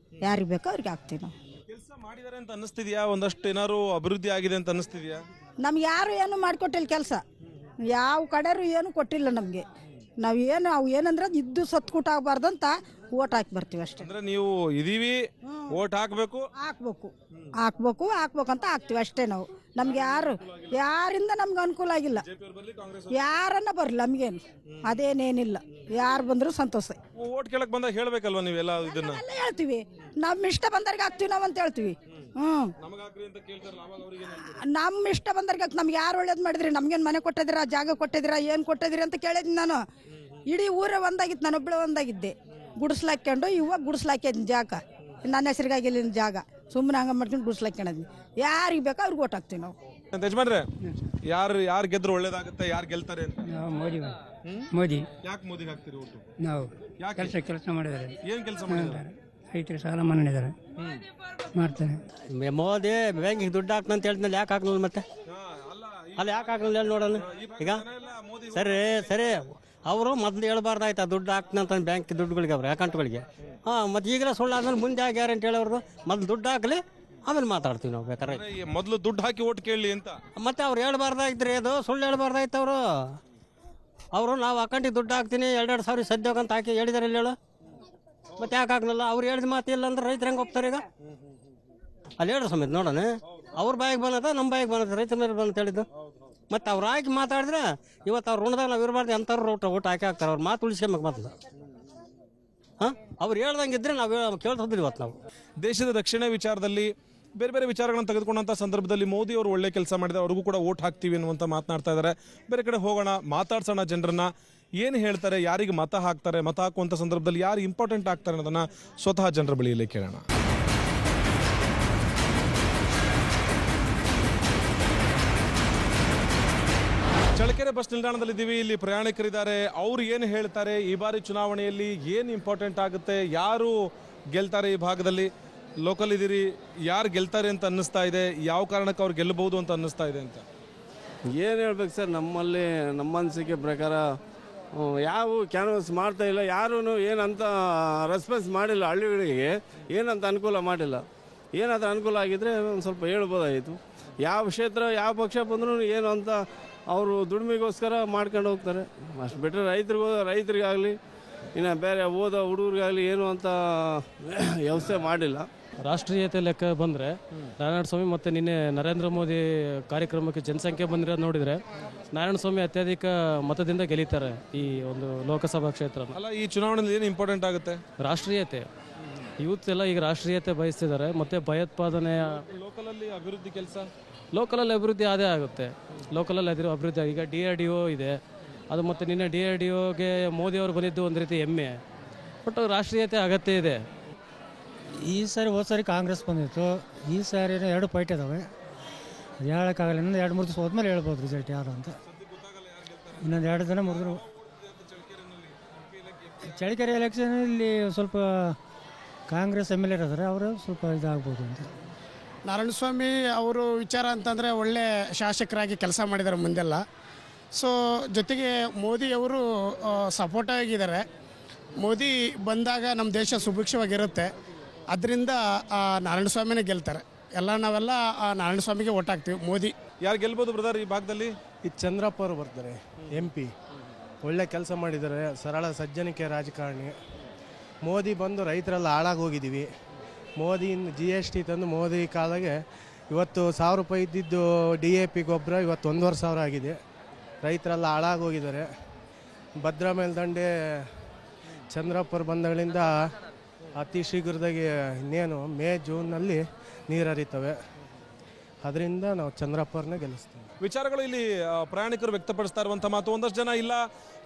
S14: ಯಾರಿಗೆ ಬೇಕೋ ಅವ್ರಿಗೆ ಹಾಕ್ತೀವಿ ನಾವು.
S1: ಕೆಲಸ ಮಾಡಿದ್ದಾರೆ ಅಂತ ಅನ್ನಿಸ್ತಿದ್ಯಾ? ಒಂದಷ್ಟು ಏನಾದ್ರು ಅಭಿವೃದ್ಧಿ ಆಗಿದೆ ಅಂತ ಅನ್ನಿಸ್ತಿದ್ಯಾ?
S14: ನಮ್ಗೆ ಯಾರು ಏನು ಮಾಡಿಕೊಟ್ಟಿಲ್ಲ ಕೆಲಸ, ಯಾವ ಕಡೆಯೂ ಏನು ಕೊಟ್ಟಿಲ್ಲ ನಮಗೆ. ನಾವು ಏನಂದ್ರೆ ಇದ್ದು ಸತ್ಕೂಟ ಆಗಬಾರ್ದಂತ ಓಟ್ ಹಾಕಿ ಬರ್ತೀವಿ ಅಷ್ಟೇ.
S1: ಅಂದ್ರೆ ನೀವು ಇದೀವಿ, ಓಟ್ ಹಾಕ್ಬೇಕು
S14: ಅಂತ ಹಾಕ್ತೀವಿ ಅಷ್ಟೇ. ನಾವು ನಮ್ಗೆ ಯಾರಿಂದ ನಮ್ಗೆ ಅನುಕೂಲ ಆಗಿಲ್ಲ. ಯಾರನ್ನ ಬರ್ಲಿ ನಮ್ಗೇನು ಅದೇನೇನಿಲ್ಲ, ಯಾರು ಬಂದ್ರು ಸಂತೋಷ.
S1: ಓಟ್ ಕೇಳಕ್ ಬಂದಾಗ ಹೇಳ್ಬೇಕಲ್ವಾ ನೀವೆಲ್ಲ ಇದನ್ನ?
S14: ಹೇಳ್ತೀವಿ, ನಮ್ಮ ಇಷ್ಟ ಬಂದವ್ರಿಗೆ ಹಾಕ್ತೀವಿ ನಾವು ಅಂತ ಹೇಳ್ತೀವಿ. ನಮ್ಮ ಇಷ್ಟ ಬಂದವ್ರಿಗೆ ನಮ್ಗೆ ಯಾರು ಒಳ್ಳೇದು ಮಾಡಿದ್ರಿ, ನಮ್ಗೇನು ಮನೆ ಕೊಟ್ಟಿದ್ದೀರಾ, ಜಾಗ ಕೊಟ್ಟಿದ್ದೀರಾ, ಏನು ಕೊಟ್ಟಿದ್ದೀರಿ ಅಂತ ಕೇಳಿದ್ನಿ ನಾನು. ಇಡೀ ಊರೇ ಒಂದಾಗಿತ್ತು, ನಾನೊಬ್ಬಳೆ ಒಂದಾಗಿದ್ದೆ. ಗುಡಿಸ್ಲಾಕೊಂಡು ಇವಾಗ ಗುಡಿಸ್ಲಾಕಿದ್ನಿ ಜಾಗ, ನನ್ನ ಹೆಸರಿಗಾಗಿಲ್ಲ ಜಾಗ. ಸುಮ್ಮನೆ ಹಂಗ ಮಾಡ್ಕೊಂಡು ಗುಡಿಸ್ಲಾಕೊಂಡಿದ್ನಿ. ಯಾರಿಗೆ ಬೇಕೋ ಅವ್ರಿಗೆ ಓಟ್ ಹಾಕ್ತೀವಿ ನಾವು.
S1: ಯಜಮಾನ್ರೆ, ಯಾರು ಗೆದ್ರು ಒಳ್ಳೇದಾಗುತ್ತೆ, ಯಾರು ಗೆಲ್ತಾರೆ ಅಂತ?
S15: ಮೋದಿ.
S1: ಯಾಕೆ ಮೋದಿಗೆ ಹಾಕ್ತೀರಿ ಓಟು?
S15: ನಾವು ಕೆಲಸ ಮಾಡಿದ್ದಾರೆ.
S1: ಏನ್ ಕೆಲಸ ಮಾಡಿದ್ದಾರೆ?
S15: ರೈತರು ಸಾಲ ಮಾಡಿದ್ದಾರೆ, ಮಾಡ್ತಾರೆ.
S16: ಮೋದಿ ಬ್ಯಾಂಕಿಗೆ ದುಡ್ಡು ಹಾಕ್ನ ಅಂತ ಹೇಳ್ತಿನಲ್ಲಿ ಯಾಕೆ ಹಾಕ್ನಲ್ಲ ಮತ್ತೆ? ಅಲ್ಲಿ ಯಾಕೆ ಹಾಕ್ನಲ್ಲ ಹೇಳಿ ನೋಡೋಣ. ಈಗ ಸರಿ ಅವರು ಮೊದಲು ಹೇಳ್ಬಾರ್ದಾಯ್ತು ದುಡ್ಡು ಹಾಕ್ನಂತ ಬ್ಯಾಂಕ್ ದುಡ್ಡುಗಳಿಗೆ, ಅವ್ರ ಅಕೌಂಟ್ಗಳಿಗೆ. ಮತ್ತೆ ಈಗಲೇ ಸುಳ್ಳು ಆದ್ಮೇಲೆ ಮುಂದೆ ಗ್ಯಾರಂಟಿ ಹೇಳೋರ್ದು ಮೊದಲು ದುಡ್ಡು ಹಾಕಲಿ, ಆಮೇಲೆ ಮಾತಾಡ್ತೀವಿ ನಾವು ಬೇಕಾದ್ರೆ.
S1: ಮೊದಲು ದುಡ್ಡು ಹಾಕಿ ಓಟ್ ಕೇಳಲಿ ಅಂತ
S16: ಮತ್ತೆ ಅವ್ರು ಹೇಳ್ಬಾರ್ದಾಯ್ತ್ರಿ, ಅದು ಸುಳ್ಳು ಹೇಳ್ಬಾರ್ದಾಯ್ತು. ಅವರು ನಾವು ಅಕೌಂಟಿಗೆ ದುಡ್ಡು ಹಾಕ್ತೀನಿ 2-2 ಸಾವಿರ ಸದ್ಯೋಗ ಅಂತ ಹಾಕಿ ಹೇಳಿದಾರೆ ಇಲ್ಲಿ ಹೇಳು. ಮತ್ತೆ ಯಾಕೆ ಹಾಕ್ನಲ್ಲ? ಅವ್ರು ಹೇಳಿದ ಮಾತು ಇಲ್ಲ ಅಂದ್ರೆ ರೈತರು ಹೆಂಗೆ ಹೋಗ್ತಾರೆ? ಈಗ ಅಲ್ಲಿ ಹೇಳೋ ಸಮೇತ ನೋಡೋಣ. ಅವ್ರ ಬಾಯಿಗೆ ಬಂದದ, ನಮ್ಮ ಬಾಯಿಗೆ ಬಂದದ, ರೈತರ ಮೇಲೆ ಬಂದು ಹೇಳಿದ್ದು. ಮತ್ತೆ ಅವ್ರು ಹಾಕಿ ಮಾತಾಡಿದ್ರೆ ಇವತ್ತು ಅವ್ರು ಋಣದಾಗ ನಾವು ಇರಬಾರ್ದು, ಎಂಥವ್ರು ಓಟ್ ಹಾಕಿ ಹಾಕ್ತಾರೆ. ಅವ್ರು ಮಾತು ಉಳಿಸ್ಕೊಂಬೇಕು ಮೊದಲು. ಅವ್ರು ಹೇಳ್ದಂಗಿದ್ರೆ ನಾವು ಕೇಳ್ತಿದ್ವಿ ಇವತ್ತು ನಾವು.
S1: ದೇಶದ ರಕ್ಷಣೆ ವಿಚಾರದಲ್ಲಿ ಬೇರೆ ಬೇರೆ ವಿಚಾರಗಳನ್ನು ತೆಗೆದುಕೊಂಡಂಥ ಸಂದರ್ಭದಲ್ಲಿ ಮೋದಿ ಅವರು ಒಳ್ಳೆ ಕೆಲಸ ಮಾಡಿದ್ರೆ ಅವ್ರಿಗೂ ಕೂಡ ಓಟ್ ಹಾಕ್ತೀವಿ ಅನ್ನುವಂಥ ಮಾತನಾಡ್ತಾ ಇದ್ದಾರೆ. ಬೇರೆ ಕಡೆ ಹೋಗೋಣ, ಮಾತಾಡ್ಸೋಣ ಜನರನ್ನ. ಏನು ಹೇಳ್ತಾರೆ, ಯಾರಿಗೆ ಮತ ಹಾಕ್ತಾರೆ, ಮತ ಹಾಕುವಂಥ ಸಂದರ್ಭದಲ್ಲಿ ಯಾರು ಇಂಪಾರ್ಟೆಂಟ್ ಆಗ್ತಾರೆ ಅನ್ನೋದನ್ನ ಸ್ವತಃ ಜನರ ಬಳಿಯಲ್ಲೇ ಕೇಳೋಣ. ಚಳ್ಳಕೆರೆ ಬಸ್ ನಿಲ್ದಾಣದಲ್ಲಿದ್ದೀವಿ. ಇಲ್ಲಿ ಪ್ರಯಾಣಿಕರಿದ್ದಾರೆ, ಅವ್ರು ಏನು ಹೇಳ್ತಾರೆ, ಈ ಬಾರಿ ಚುನಾವಣೆಯಲ್ಲಿ ಏನು ಇಂಪಾರ್ಟೆಂಟ್ ಆಗುತ್ತೆ, ಯಾರು ಗೆಲ್ತಾರೆ ಈ ಭಾಗದಲ್ಲಿ? ಲೋಕಲ್ ಇದ್ದೀರಿ, ಯಾರು ಗೆಲ್ತಾರೆ ಅಂತ ಅನ್ನಿಸ್ತಾ ಇದೆ? ಯಾವ ಕಾರಣಕ್ಕೆ ಅವ್ರು ಗೆಲ್ಲಬಹುದು ಅಂತ ಅನ್ನಿಸ್ತಾ ಇದೆ ಅಂತ?
S17: ಏನು ಹೇಳ್ಬೇಕು ಸರ್, ನಮ್ಮಲ್ಲಿ ನಮ್ಮ ಅನಿಸಿಕೆ ಪ್ರಕಾರ ಯಾವ ಕ್ಯಾನ್ವಸ್ ಮಾಡ್ತಾ ಇಲ್ಲ, ಯಾರೂ ಏನಂತ ರೆಸ್ಪಾನ್ಸ್ ಮಾಡಿಲ್ಲ. ಹಳ್ಳಿಗಳಿಗೆ ಏನಂತ ಅನುಕೂಲ ಮಾಡಿಲ್ಲ. ಏನಾದರೂ ಅನುಕೂಲ ಆಗಿದ್ದರೆ ಒಂದು ಸ್ವಲ್ಪ ಹೇಳ್ಬೋದಾಯಿತು. ಯಾವ ಕ್ಷೇತ್ರ ಯಾವ ಪಕ್ಷ ಬಂದರೂ ಏನು ಅಂತ ಅವರು ದುಡಿಮೆಗೋಸ್ಕರ ಮಾಡ್ಕೊಂಡು ಹೋಗ್ತಾರೆ ಅಷ್ಟು ಬಿಟ್ಟರೆ ರೈತರಿಗಾಗಲಿ ಇನ್ನು ಬೇರೆ ಓದೋ ಹುಡುಗರಿಗಾಗಲಿ ಏನು ಅಂತ ವ್ಯವಸ್ಥೆ ಮಾಡಿಲ್ಲ.
S18: ರಾಷ್ಟ್ರೀಯತೆ ಲೆಕ್ಕ ಬಂದರೆ ನಾರಾಯಣ ಸ್ವಾಮಿ ಮತ್ತು ನಿನ್ನೆ ನರೇಂದ್ರ ಮೋದಿ ಕಾರ್ಯಕ್ರಮಕ್ಕೆ ಜನಸಂಖ್ಯೆ ಬಂದಿರೋದು ನೋಡಿದರೆ ನಾರಾಯಣ ಸ್ವಾಮಿ ಅತ್ಯಧಿಕ ಮತದಿಂದ ಗೆಲ್ಲುತ್ತಾರೆ ಈ ಒಂದು ಲೋಕಸಭಾ ಕ್ಷೇತ್ರ.
S1: ಅಲ್ಲ, ಈ ಚುನಾವಣೆಯಲ್ಲಿ ಏನು ಇಂಪಾರ್ಟೆಂಟ್ ಆಗುತ್ತೆ?
S18: ರಾಷ್ಟ್ರೀಯತೆ. ಯೂತ್ ಎಲ್ಲ ಈಗ ರಾಷ್ಟ್ರೀಯತೆ ಬಯಸ್ತಿದ್ದಾರೆ. ಮತ್ತು ಭಯೋತ್ಪಾದನೆಯ
S1: ಲೋಕಲಲ್ಲಿ ಅಭಿವೃದ್ಧಿ ಕೆಲಸ,
S18: ಲೋಕಲಲ್ಲಿ ಅಭಿವೃದ್ಧಿ ಅದೇ ಆಗುತ್ತೆ. ಲೋಕಲಲ್ಲಿ ಅದಿರೋ ಅಭಿವೃದ್ಧಿ. ಈಗ DRDO ಇದೆ, ಅದು ಮತ್ತು ನಿನ್ನೆ DRDOಗೆ ಮೋದಿಯವರು ಬಂದಿದ್ದು ಒಂದು ರೀತಿ ಹೆಮ್ಮೆ. ಬಟ್ ರಾಷ್ಟ್ರೀಯತೆ ಅಗತ್ಯ ಇದೆ.
S19: ಈ ಸಾರಿ ಹೋದ ಸಾರಿ ಕಾಂಗ್ರೆಸ್ ಬಂದಿತ್ತು, ಈ ಸಾರಿ 2 ಫೈಟ್ ಇದಾವೆ. ಅದು ಹೇಳೋಕ್ಕಾಗಲ್ಲ. ಇನ್ನೊಂದು 2-3 ದಿವಸ ಹೋದ್ಮೇಲೆ ಹೇಳ್ಬೋದು ರಿಸಲ್ಟ್ ಯಾರು ಅಂತ. ಇನ್ನೊಂದು 2 ದಿನ 3 ದಿನ. ಚಳ್ಳಕೆರೆ ಎಲೆಕ್ಷನಲ್ಲಿ ಸ್ವಲ್ಪ ಕಾಂಗ್ರೆಸ್ MLA ಇದ್ದಾರೆ, ಅವರು ಸ್ವಲ್ಪ ಇದಾಗ್ಬೋದು ಅಂತ.
S7: ನಾರಾಯಣಸ್ವಾಮಿ ಅವರು ವಿಚಾರ ಅಂತಂದರೆ ಒಳ್ಳೆ ಶಾಸಕರಾಗಿ ಕೆಲಸ ಮಾಡಿದ್ದಾರೆ ಮುಂದೆಲ್ಲ. ಸೊ ಜೊತೆಗೆ ಮೋದಿಯವರು ಸಪೋರ್ಟ್ ಆಗಿದ್ದಾರೆ. ಮೋದಿ ಬಂದಾಗ ನಮ್ಮ ದೇಶ ಸುಭಿಕ್ಷವಾಗಿರುತ್ತೆ. ಅದರಿಂದ ನಾರಾಯಣಸ್ವಾಮಿನೇ ಗೆಲ್ತಾರೆ. ನಾವೆಲ್ಲ ನಾರಾಯಣಸ್ವಾಮಿಗೆ ಓಟ್ ಹಾಕ್ತೀವಿ. ಮೋದಿ
S1: ಯಾರು ಗೆಲ್ಬೋದು ಬ್ರದರ್ ಈ ಭಾಗದಲ್ಲಿ?
S20: ಈ ಚಂದ್ರಪ್ಪ ಅವರು ಬರ್ತಾರೆ, MP. ಒಳ್ಳೆ ಕೆಲಸ ಮಾಡಿದ್ದಾರೆ, ಸರಳ ಸಜ್ಜನಿಕೆ ರಾಜಕಾರಣಿ. ಮೋದಿ ಬಂದು ರೈತರೆಲ್ಲ ಹಾಳಾಗಿ ಹೋಗಿದ್ದೀವಿ. ಮೋದಿಯಿಂದ GST ತಂದು ಮೋದಿ ಕಾಲಾಗೆ ಇವತ್ತು 1000 ರೂಪಾಯಿ ಇದ್ದಿದ್ದು DAP ಗೊಬ್ಬರ ಇವತ್ತು 1,500 ಆಗಿದೆ. ರೈತರೆಲ್ಲ ಹಾಳಾಗಿ ಹೋಗಿದ್ದಾರೆ. ಭದ್ರಾ ಮೇಲ್ದಂಡೆ ಚಂದ್ರಪ್ಪರು ಬಂದಾಗಲಿಂದ ಅತಿ ಶೀಘ್ರದಾಗಿ ಇನ್ನೇನು ಮೇ ಜೂನ್ನಲ್ಲಿ ನೀರು ಹರಿತವೆ. ಅದರಿಂದ ನಾವು ಚಂದ್ರಪ್ಪರನ್ನೇ ಗೆಲ್ಲಿಸ್ತೀವಿ.
S1: ವಿಚಾರಗಳು ಇಲ್ಲಿ ಪ್ರಯಾಣಿಕರು ವ್ಯಕ್ತಪಡಿಸ್ತಾ ಇರುವಂಥ ಮಾತು. ಒಂದಷ್ಟು ಜನ ಇಲ್ಲ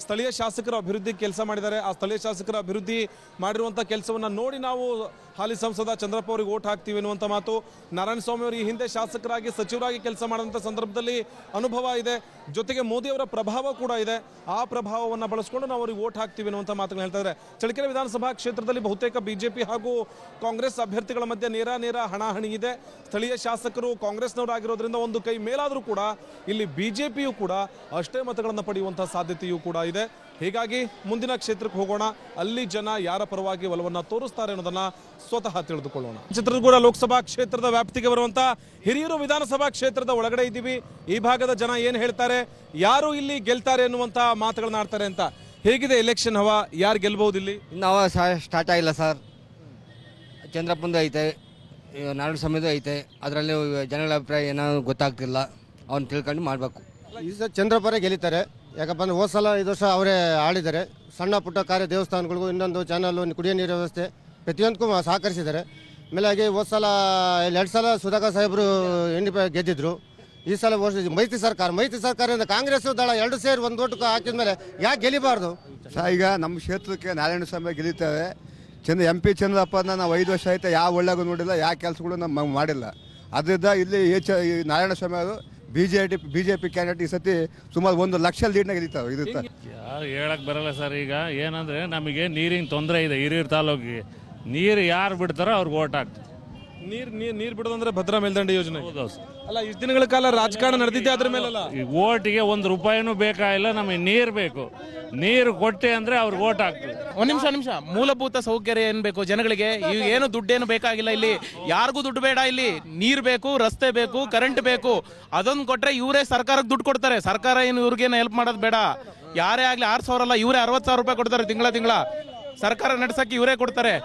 S1: ಸ್ಥಳೀಯ ಶಾಸಕರ ಅಭಿವೃದ್ಧಿ ಕೆಲಸ ಮಾಡಿದ್ದಾರೆ. ಆ ಸ್ಥಳೀಯ ಶಾಸಕರ ಅಭಿವೃದ್ಧಿ ಮಾಡಿರುವಂಥ ಕೆಲಸವನ್ನು ನೋಡಿ ನಾವು ಹಾಲಿ ಸಂಸದ ಚಂದ್ರಪ್ಪ ಅವರಿಗೆ ಓಟ್ ಹಾಕ್ತೀವಿ ಅನ್ನುವಂಥ ಮಾತು. ನಾರಾಯಣಸ್ವಾಮಿ ಅವರು ಈ ಹಿಂದೆ ಶಾಸಕರಾಗಿ ಸಚಿವರಾಗಿ ಕೆಲಸ ಮಾಡುವಂಥ ಸಂದರ್ಭದಲ್ಲಿ ಅನುಭವ ಇದೆ, ಜೊತೆಗೆ ಮೋದಿಯವರ ಪ್ರಭಾವ ಕೂಡ ಇದೆ. ಆ ಪ್ರಭಾವವನ್ನು ಬಳಸಿಕೊಂಡು ನಾವು ಅವರಿಗೆ ಓಟ್ ಹಾಕ್ತೀವಿ ಅನ್ನುವಂಥ ಮಾತುಗಳು ಹೇಳ್ತಾ ಇದ್ದಾರೆ. ಚಳ್ಳಕೆರೆ ವಿಧಾನಸಭಾ ಕ್ಷೇತ್ರದಲ್ಲಿ ಬಹುತೇಕ ಬಿಜೆಪಿ ಹಾಗೂ ಕಾಂಗ್ರೆಸ್ ಅಭ್ಯರ್ಥಿಗಳ ಮಧ್ಯೆ ನೇರ ಹಣಾಹಣಿ ಇದೆ. ಸ್ಥಳೀಯ ಶಾಸಕರು ಕಾಂಗ್ರೆಸ್ನವರಾಗಿರೋದ್ರಿಂದ ಒಂದು ಕೈ ಮೇಲಾದರೂ ಕೂಡ ಇಲ್ಲಿ ಬಿಜೆಪಿಯು ಕೂಡ ಅಷ್ಟೇ ಮತಗಳನ್ನು ಪಡೆಯುವಂತಹ ಸಾಧ್ಯತೆಯೂ ಕೂಡ ಇದೆ. ಹೀಗಾಗಿ ಮುಂದಿನ ಕ್ಷೇತ್ರಕ್ಕೆ ಹೋಗೋಣ, ಅಲ್ಲಿ ಜನ ಯಾರ ಪರವಾಗಿ ಒಲವನ್ನ ತೋರಿಸ್ತಾರೆ ಅನ್ನೋದನ್ನ ಸ್ವತಃ ತಿಳಿದುಕೊಳ್ಳೋಣ. ಚಿತ್ರದುರ್ಗ ಲೋಕಸಭಾ ಕ್ಷೇತ್ರದ ವ್ಯಾಪ್ತಿಗೆ ಬರುವಂತಹ ಹಿರಿಯೂರು ವಿಧಾನಸಭಾ ಕ್ಷೇತ್ರದ ಒಳಗಡೆ ಇದ್ದೀವಿ. ಈ ಭಾಗದ ಜನ ಏನ್ ಹೇಳ್ತಾರೆ, ಯಾರು ಇಲ್ಲಿ ಗೆಲ್ತಾರೆ ಅನ್ನುವಂತ ಮಾತುಗಳನ್ನ ಆಡ್ತಾರೆ ಅಂತ. ಹೇಗಿದೆ ಎಲೆಕ್ಷನ್ ಹವಾ, ಯಾರು ಗೆಲ್ಬಹುದು ಇಲ್ಲಿ?
S21: ಇನ್ನು ಹವಾ ಸ್ಟಾರ್ಟ್ ಆಗಿಲ್ಲ ಸರ್. ಚಂದ್ರಪ್ಪಂದು ಐತೆ, ನಾರಾಯಣಸ್ವಾಮಿದು ಐತೆ. ಅದರಲ್ಲಿ ಜನಗಳ ಅಭಿಪ್ರಾಯ ಏನೋ ಗೊತ್ತಾಗ್ತಿಲ್ಲ, ಅವ್ನು ತಿಳ್ಕೊಂಡು ಮಾಡಬೇಕು.
S22: ಈ ಸಲ ಚಂದ್ರಪ್ಪರೇ ಗೆಲ್ಲಿತಾರೆ. ಯಾಕಪ್ಪ ಅಂದರೆ ಹೋದ ಸಲ 5 ವರ್ಷ ಅವರೇ ಆಳಿದ್ದಾರೆ. ಸಣ್ಣ ಪುಟ್ಟ ಕಾರ್ಯ ದೇವಸ್ಥಾನಗಳಿಗೂ ಇನ್ನೊಂದು ಚಾನಲ್ ಕುಡಿಯೋ ನೀರಿನ ವ್ಯವಸ್ಥೆ ಪ್ರತಿಯೊಂದಕ್ಕೂ ಸಹಕರಿಸಿದ್ದಾರೆ. ಆಮೇಲೆ ಹೋದ ಸಲ 2 ಸಲ ಸುಧಾಕರ್ ಸಾಹೇಬರು ಗೆದ್ದಿದ್ರು. ಈ ಸಲ ಮೈತ್ರಿ ಸರ್ಕಾರದಿಂದ ಕಾಂಗ್ರೆಸ್ ದಳ 2 ಸೇರಿ ಒಂದು ಓಟು ಹಾಕಿದ ಮೇಲೆ ಯಾಕೆ ಗೆಲ್ಲಿಬಾರ್ದು?
S23: ಈಗ ನಮ್ಮ ಕ್ಷೇತ್ರಕ್ಕೆ ನಾರಾಯಣಸ್ವಾಮಿ ಗೆಲ್ಲಿದ್ದೇವೆ. MP ಚಂದ್ರಪ್ಪನ ನಾವು 5 ವರ್ಷ ಆಯ್ತು, ಯಾವ ಒಳ್ಳೆಗೂ ನೋಡಿಲ್ಲ, ಯಾವ ಕೆಲಸಗಳು ನಮ್ಮ ಮಾಡಿಲ್ಲ. ಅದರಿಂದ ಇಲ್ಲಿ ನಾರಾಯಣಸ್ವಾಮಿ ಅವರು ಬಿಜೆಪಿ ಕ್ಯಾಂಡಿಡೇಟ್ ಈ ಸತಿ ಸುಮಾರು 1 ಲಕ್ಷ ಲೀಡ್ನ ಗೆಲ್ಲಿತಾರೆ. ಇದು
S24: ಯಾರು ಹೇಳಕ್ ಬರಲ್ಲ ಸರ್. ಈಗ ಏನಂದ್ರೆ ನಮಗೆ ನೀರಿನ ತೊಂದರೆ ಇದೆ ಹಿರಿಯೂರು ತಾಲೂಕಿಗೆ. ನೀರು ಯಾರು ಬಿಡ್ತಾರೋ ಅವ್ರಿಗೆ ಓಟ್ ಹಾಕ್ತಾರೆ.
S1: ನೀರ್ ಬಿಡೋದಂದ್ರೆ ಭದ್ರಾ ಮೇಲ್ದಂಡೆ ಯೋಜನೆ ಅಲ್ಲ, ಇಷ್ಟು ದಿನಗಳ ಕಾಲ ರಾಜಕಾರಣ ನಡೆದಿದೆ ಅದ್ರ ಮೇಲಲ್ಲ.
S24: ಓಟಿಗೆ 1 ರೂಪಾಯಿನೂ ಬೇಕಾಗಿಲ್ಲ, ನಮಗೆ ನೀರು ಬೇಕು. ನೀರು ಕೊಟ್ಟೆ ಅಂದ್ರೆ ಅವ್ರಿಗೆ ಓಟ್ ಹಾಕ್ತೀವಿ.
S25: ಒಂದ್ ನಿಮಿಷ ಮೂಲಭೂತ ಸೌಕರ್ಯ ಏನ್ ಬೇಕು ಜನಗಳಿಗೆ? ಈಗ ಏನು ದುಡ್ಡೇನು ಬೇಕಾಗಿಲ್ಲ, ಇಲ್ಲಿ ಯಾರಿಗೂ ದುಡ್ಡು ಬೇಡ. ಇಲ್ಲಿ ನೀರ್ ಬೇಕು, ರಸ್ತೆ ಬೇಕು, ಕರೆಂಟ್ ಬೇಕು. ಅದೊಂದು ಕೊಟ್ರೆ ಇವರೇ ಸರ್ಕಾರಕ್ಕೆ ದುಡ್ಡು ಕೊಡ್ತಾರೆ. ಸರ್ಕಾರ ಏನು ಇವ್ರಿಗೇನು ಹೆಲ್ಪ್ ಮಾಡೋದು ಬೇಡ. ಯಾರೇ ಆಗ್ಲಿ 6,000 ಅಲ್ಲ, ಇವರೇ 60,000 ರೂಪಾಯಿ ಕೊಡ್ತಾರೆ ತಿಂಗಳ. ಸರ್ಕಾರ ನಡೆಸಕ್ಕೆ ಇವರೇ ಕೊಡ್ತಾರೆ.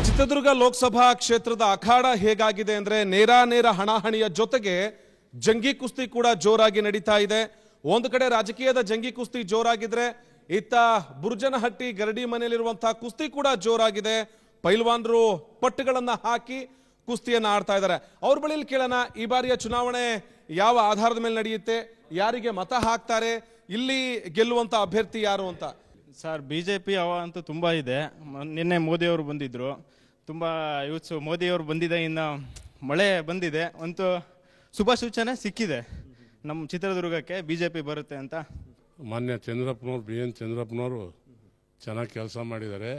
S1: ಚಿತ್ರದುರ್ಗ ಲೋಕಸಭಾ ಕ್ಷೇತ್ರದ ಅಖಾಡ ಹೇಗಾಗಿದೆ ಅಂದ್ರೆ ನೇರ ಹಣಾಹಣಿಯ ಜೊತೆಗೆ ಜಂಗಿ ಕುಸ್ತಿ ಕೂಡ ಜೋರಾಗಿ ನಡೀತಾ ಇದೆ. ಒಂದು ಕಡೆ ರಾಜಕೀಯದ ಜಂಗಿ ಕುಸ್ತಿ ಜೋರಾಗಿದ್ರೆ, ಇತ್ತ ಬುರ್ಜನಹಟ್ಟಿ ಗರಡಿ ಮನೆಯಲ್ಲಿರುವಂತಹ ಕುಸ್ತಿ ಕೂಡ ಜೋರಾಗಿದೆ. ಪೈಲ್ವಾನರು ಪಟ್ಟುಗಳನ್ನ ಹಾಕಿ ಕುಸ್ತಿಯನ್ನ ಆಡ್ತಾ ಇದ್ದಾರೆ. ಅವ್ರ ಬಳಿಯಲ್ಲಿ ಕೇಳೋಣ, ಈ ಬಾರಿಯ ಚುನಾವಣೆ ಯಾವ ಆಧಾರದ ಮೇಲೆ ನಡೆಯುತ್ತೆ, ಯಾರಿಗೆ ಮತ ಹಾಕ್ತಾರೆ, ಇಲ್ಲಿ ಗೆಲ್ಲುವಂತ ಅಭ್ಯರ್ಥಿ ಯಾರು ಅಂತ.
S26: ಸರ್, ಬಿಜೆಪಿ ಹವಾ ಅಂತೂ ತುಂಬ ಇದೆ. ನಿನ್ನೆ ಮೋದಿಯವರು ಬಂದಿದ್ರು, ತುಂಬ ಯೂತ್ಸು. ಮೋದಿಯವರು ಬಂದಿದೆ, ಇನ್ನು ಮಳೆ ಬಂದಿದೆ, ಅಂತೂ ಶುಭ ಸೂಚನೆ ಸಿಕ್ಕಿದೆ ನಮ್ಮ ಚಿತ್ರದುರ್ಗಕ್ಕೆ ಬಿಜೆಪಿ ಬರುತ್ತೆ ಅಂತ.
S27: ಮಾನ್ಯ ಚಂದ್ರಪ್ಪನವ್ರು BN ಚಂದ್ರಪ್ಪನವರು ಚೆನ್ನಾಗಿ ಕೆಲಸ ಮಾಡಿದ್ದಾರೆ.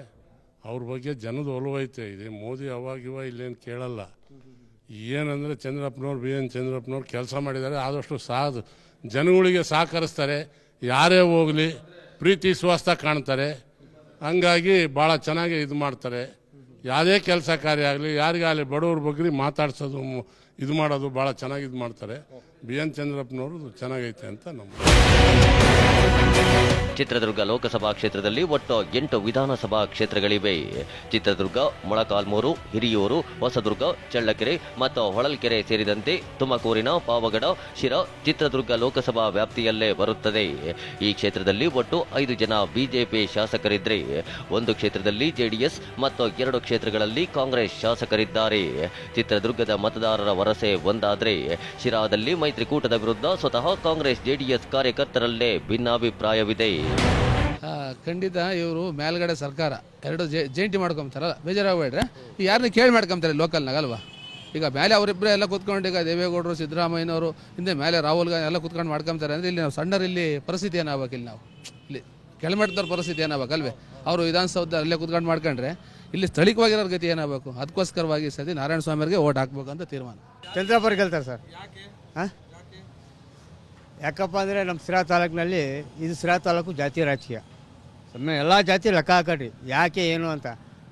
S27: ಅವ್ರ ಬಗ್ಗೆ ಜನದ ಒಲವೈತೆ ಇದೆ. ಮೋದಿ ಅವಾಗಿವ ಇಲ್ಲೇನು ಕೇಳಲ್ಲ. ಏನಂದರೆ ಚಂದ್ರಪ್ಪನವ್ರು BN ಚಂದ್ರಪ್ಪನವ್ರು ಕೆಲಸ ಮಾಡಿದ್ದಾರೆ. ಆದಷ್ಟು ಜನಗಳಿಗೆ ಸಹಕರಿಸ್ತಾರೆ. ಯಾರೇ ಹೋಗಲಿ ಪ್ರೀತಿ ವಿಶ್ವಾಸ ಕಾಣ್ತಾರೆ. ಹಂಗಾಗಿ ಭಾಳ ಚೆನ್ನಾಗಿ ಇದು ಮಾಡ್ತಾರೆ. ಯಾವುದೇ ಕೆಲಸ ಕಾರ್ಯ ಆಗಲಿ ಯಾರಿಗಾಗಲಿ ಬಡವ್ರ ಬಗ್ಗೆ ಮಾತಾಡ್ಸೋದು ಇದು ಮಾಡೋದು ಭಾಳ ಚೆನ್ನಾಗಿ ಇದು ಮಾಡ್ತಾರೆ. BN ಚಂದ್ರಪ್ಪನವರು ಚೆನ್ನಾಗೈತೆ ಅಂತ ನಮ್ಮ.
S2: ಚಿತ್ರದುರ್ಗ ಲೋಕಸಭಾ ಕ್ಷೇತ್ರದಲ್ಲಿ ಒಟ್ಟು 8 ವಿಧಾನಸಭಾ ಕ್ಷೇತ್ರಗಳಿವೆ. ಚಿತ್ರದುರ್ಗ, ಮೊಳಕಾಲ್ಮೂರು, ಹಿರಿಯೂರು, ಹೊಸದುರ್ಗ, ಚಳ್ಳಕೆರೆ ಮತ್ತು ಹೊಳಲ್ಕೆರೆ ಸೇರಿದಂತೆ ತುಮಕೂರಿನ ಪಾವಗಡ, ಶಿರಾ ಚಿತ್ರದುರ್ಗ ಲೋಕಸಭಾ ವ್ಯಾಪ್ತಿಯಲ್ಲೇ ಬರುತ್ತದೆ. ಈ ಕ್ಷೇತ್ರದಲ್ಲಿ ಒಟ್ಟು 5 ಜನ ಬಿಜೆಪಿ ಶಾಸಕರಿದ್ರೆ, 1 ಕ್ಷೇತ್ರದಲ್ಲಿ JDS ಮತ್ತು 2 ಕ್ಷೇತ್ರಗಳಲ್ಲಿ ಕಾಂಗ್ರೆಸ್ ಶಾಸಕರಿದ್ದಾರೆ. ಚಿತ್ರದುರ್ಗದ ಮತದಾರರ ವರಸೆ ಒಂದಾದ್ರೆ, ಶಿರಾದಲ್ಲಿ ಮೈತ್ರಿಕೂಟದ ವಿರುದ್ಧ ಸ್ವತಃ ಕಾಂಗ್ರೆಸ್ JDS ಕಾರ್ಯಕರ್ತರಲ್ಲೇ ಭಿನ್ನಾಭಿಪ್ರಾಯವಿದೆ.
S28: ಖಂಡಿತ ಇವರು ಮೇಲ್ಗಡೆ ಸರ್ಕಾರ 2 ಜಂಟಿ ಮಾಡ್ಕೊಂತಾರಲ್ಲ, ಬೇಜಾರಾಗ್ಬೇಡ್ರೆ ಯಾರನ್ನ ಕೇಳಿ ಮಾಡ್ಕೊಂತಾರೆ ಲೋಕಲ್ನಾಗ ಅಲ್ವಾ. ಈಗ ಮೇಲೆ ಅವರಿಬ್ಬರೇ ಎಲ್ಲ ಕೂತ್ಕೊಂಡು, ಈಗ ದೇವೇಗೌಡರು, ಸಿದ್ದರಾಮಯ್ಯನವರು ಹಿಂದೆ ಮೇಲೆ ರಾಹುಲ್ ಗಾಂಧಿ ಎಲ್ಲ ಕೂತ್ಕೊಂಡು ಮಾಡ್ಕೊಂತಾರೆ ಅಂದರೆ ಇಲ್ಲಿ ನಾವು ಸಣ್ಣರು ಇಲ್ಲಿ ಪರಿಸ್ಥಿತಿ ಏನಾಗಬೇಕು, ಇಲ್ಲಿ ನಾವು ಇಲ್ಲಿ ಕೆಳಮಟ್ಟದವ್ರ ಪರಿಸ್ಥಿತಿ ಏನಾಗಬೇಕಲ್ವೇ. ಅವರು ವಿಧಾನಸೌಧ ಅಲ್ಲೇ ಕೂತ್ಕೊಂಡು ಮಾಡ್ಕೊಂಡ್ರೆ ಇಲ್ಲಿ ಸ್ಥಳೀಯವಾಗಿರೋ ಗತಿ ಏನಾಗಬೇಕು. ಅದಕ್ಕೋಸ್ಕರವಾಗಿ ಸತಿ ನಾರಾಯಣಸ್ವಾಮಿ ಅವರಿಗೆ ಓಟ್ ಹಾಕ್ಬೇಕು ಅಂತ ತೀರ್ಮಾನ.
S22: ಚಂದ್ರಪ್ಪರು ಗೆಲ್ತಾರೆ ಸರ್. ಯಾಕಪ್ಪ ಅಂದರೆ ನಮ್ಮ ಸಿರಾ ತಾಲೂಕಿನಲ್ಲಿ ಇದು ಸಿರಾ ತಾಲೂಕು ಜಾತಿ ರಾಜಕೀಯ. ಸುಮ್ಮನೆ ಎಲ್ಲ ಜಾತಿ ಲೆಕ್ಕ ಹಾಕಡ್ರಿ ಯಾಕೆ ಏನು ಅಂತ.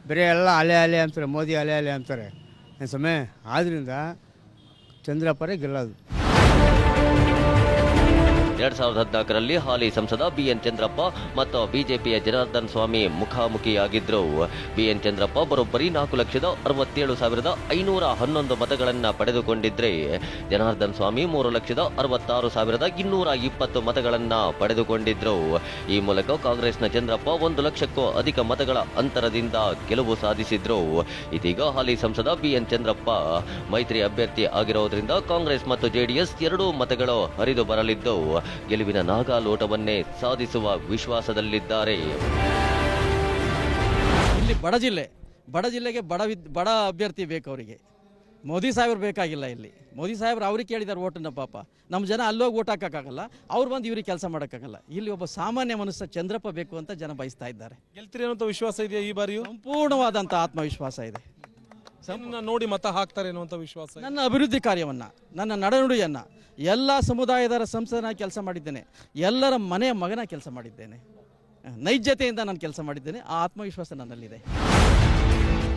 S22: ಬೇರೆ ಎಲ್ಲ ಅಲೆ ಅಂತಾರೆ, ಮೋದಿ ಅಲೆ ಅಂತಾರೆ. ಸುಮ್ಮನೆ ಆದ್ದರಿಂದ ಚಂದ್ರಪ್ಪರೇ ಗೆಲ್ಲೋದು.
S2: 2014ರಲ್ಲಿ ಹಾಲಿ ಸಂಸದ ಬಿಎನ್ ಚಂದ್ರಪ್ಪ ಮತ್ತು ಬಿಜೆಪಿಯ ಜನಾರ್ದನ್ ಸ್ವಾಮಿ ಮುಖಾಮುಖಿಯಾಗಿದ್ರು. ಬಿಎನ್ ಚಂದ್ರಪ್ಪ ಬರೋಬ್ಬರಿ 4,67,511 ಮತಗಳನ್ನ ಪಡೆದುಕೊಂಡಿದ್ರೆ ಜನಾರ್ದನ್ ಸ್ವಾಮಿ 3,66,220 ಮತಗಳನ್ನ ಪಡೆದುಕೊಂಡಿದ್ರು. ಈ ಮೂಲಕ ಕಾಂಗ್ರೆಸ್ನ ಚಂದ್ರಪ್ಪ 1 ಲಕ್ಷಕ್ಕೂ ಅಧಿಕ ಮತಗಳ ಅಂತರದಿಂದ ಗೆಲುವು ಸಾಧಿಸಿದ್ರು. ಇದೀಗ ಹಾಲಿ ಸಂಸದ ಬಿಎನ್ ಚಂದ್ರಪ್ಪ ಮೈತ್ರಿ ಅಭ್ಯರ್ಥಿ ಆಗಿರೋದ್ರಿಂದ ಕಾಂಗ್ರೆಸ್ ಮತ್ತು ಜೆಡಿಎಸ್ ಎರಡೂ ಮತಗಳು ಹರಿದು ಬರಲಿದ್ದು ಗೆಲುವಿನ ನಾಗಾಲೋಟವನ್ನೇ ಸಾಧಿಸುವ ವಿಶ್ವಾಸದಲ್ಲಿದ್ದಾರೆ.
S3: ಇಲ್ಲಿ ಬಡ ಜಿಲ್ಲೆಗೆ ಬಡ ಅಭ್ಯರ್ಥಿ ಬೇಕು. ಅವರಿಗೆ ಮೋದಿ ಸಾಹೇಬ್ರು ಬೇಕಾಗಿಲ್ಲ. ಇಲ್ಲಿ ಮೋದಿ ಸಾಹೇಬ್ರು ಅವ್ರಿಗೆ ಕೇಳಿದಾರೆ ಓಟನ್ನ. ಪಾಪ ನಮ್ಮ ಜನ ಅಲ್ಲೋಗಿ ಓಟ್ ಹಾಕೋಕ್ಕಾಗಲ್ಲ, ಅವ್ರು ಬಂದು ಇವ್ರಿಗೆ ಕೆಲಸ ಮಾಡೋಕ್ಕಾಗಲ್ಲ. ಇಲ್ಲಿ ಒಬ್ಬ ಸಾಮಾನ್ಯ ಮನುಷ್ಯ ಚಂದ್ರಪ್ಪ ಬೇಕು ಅಂತ ಜನ ಬಯಸ್ತಾ ಇದ್ದಾರೆ.
S1: ಗೆಲ್ತೀರಿ ಅನ್ನೋ ವಿಶ್ವಾಸ ಇದೆಯಾ ಈ ಬಾರಿಯೂ?
S3: ಸಂಪೂರ್ಣವಾದಂಥ ಆತ್ಮವಿಶ್ವಾಸ ಇದೆ.
S1: ನೋಡಿ ಮತ ಹಾಕ್ತಾರೆ ಅನ್ನುವಂಥ ವಿಶ್ವಾಸ.
S3: ನನ್ನ ಅಭಿವೃದ್ಧಿ ಕಾರ್ಯವನ್ನು, ನನ್ನ ನಡೆನುಡಿಯನ್ನು ಎಲ್ಲ ಸಮುದಾಯದ ಸಂಸದನಾಗಿ ಕೆಲಸ ಮಾಡಿದ್ದೇನೆ. ಎಲ್ಲರ ಮನೆಯ ಮಗನ ಕೆಲಸ ಮಾಡಿದ್ದೇನೆ. ನೈಜತೆಯಿಂದ ನಾನು ಕೆಲಸ ಮಾಡಿದ್ದೇನೆ. ಆ ಆತ್ಮವಿಶ್ವಾಸ ನನ್ನಲ್ಲಿದೆ.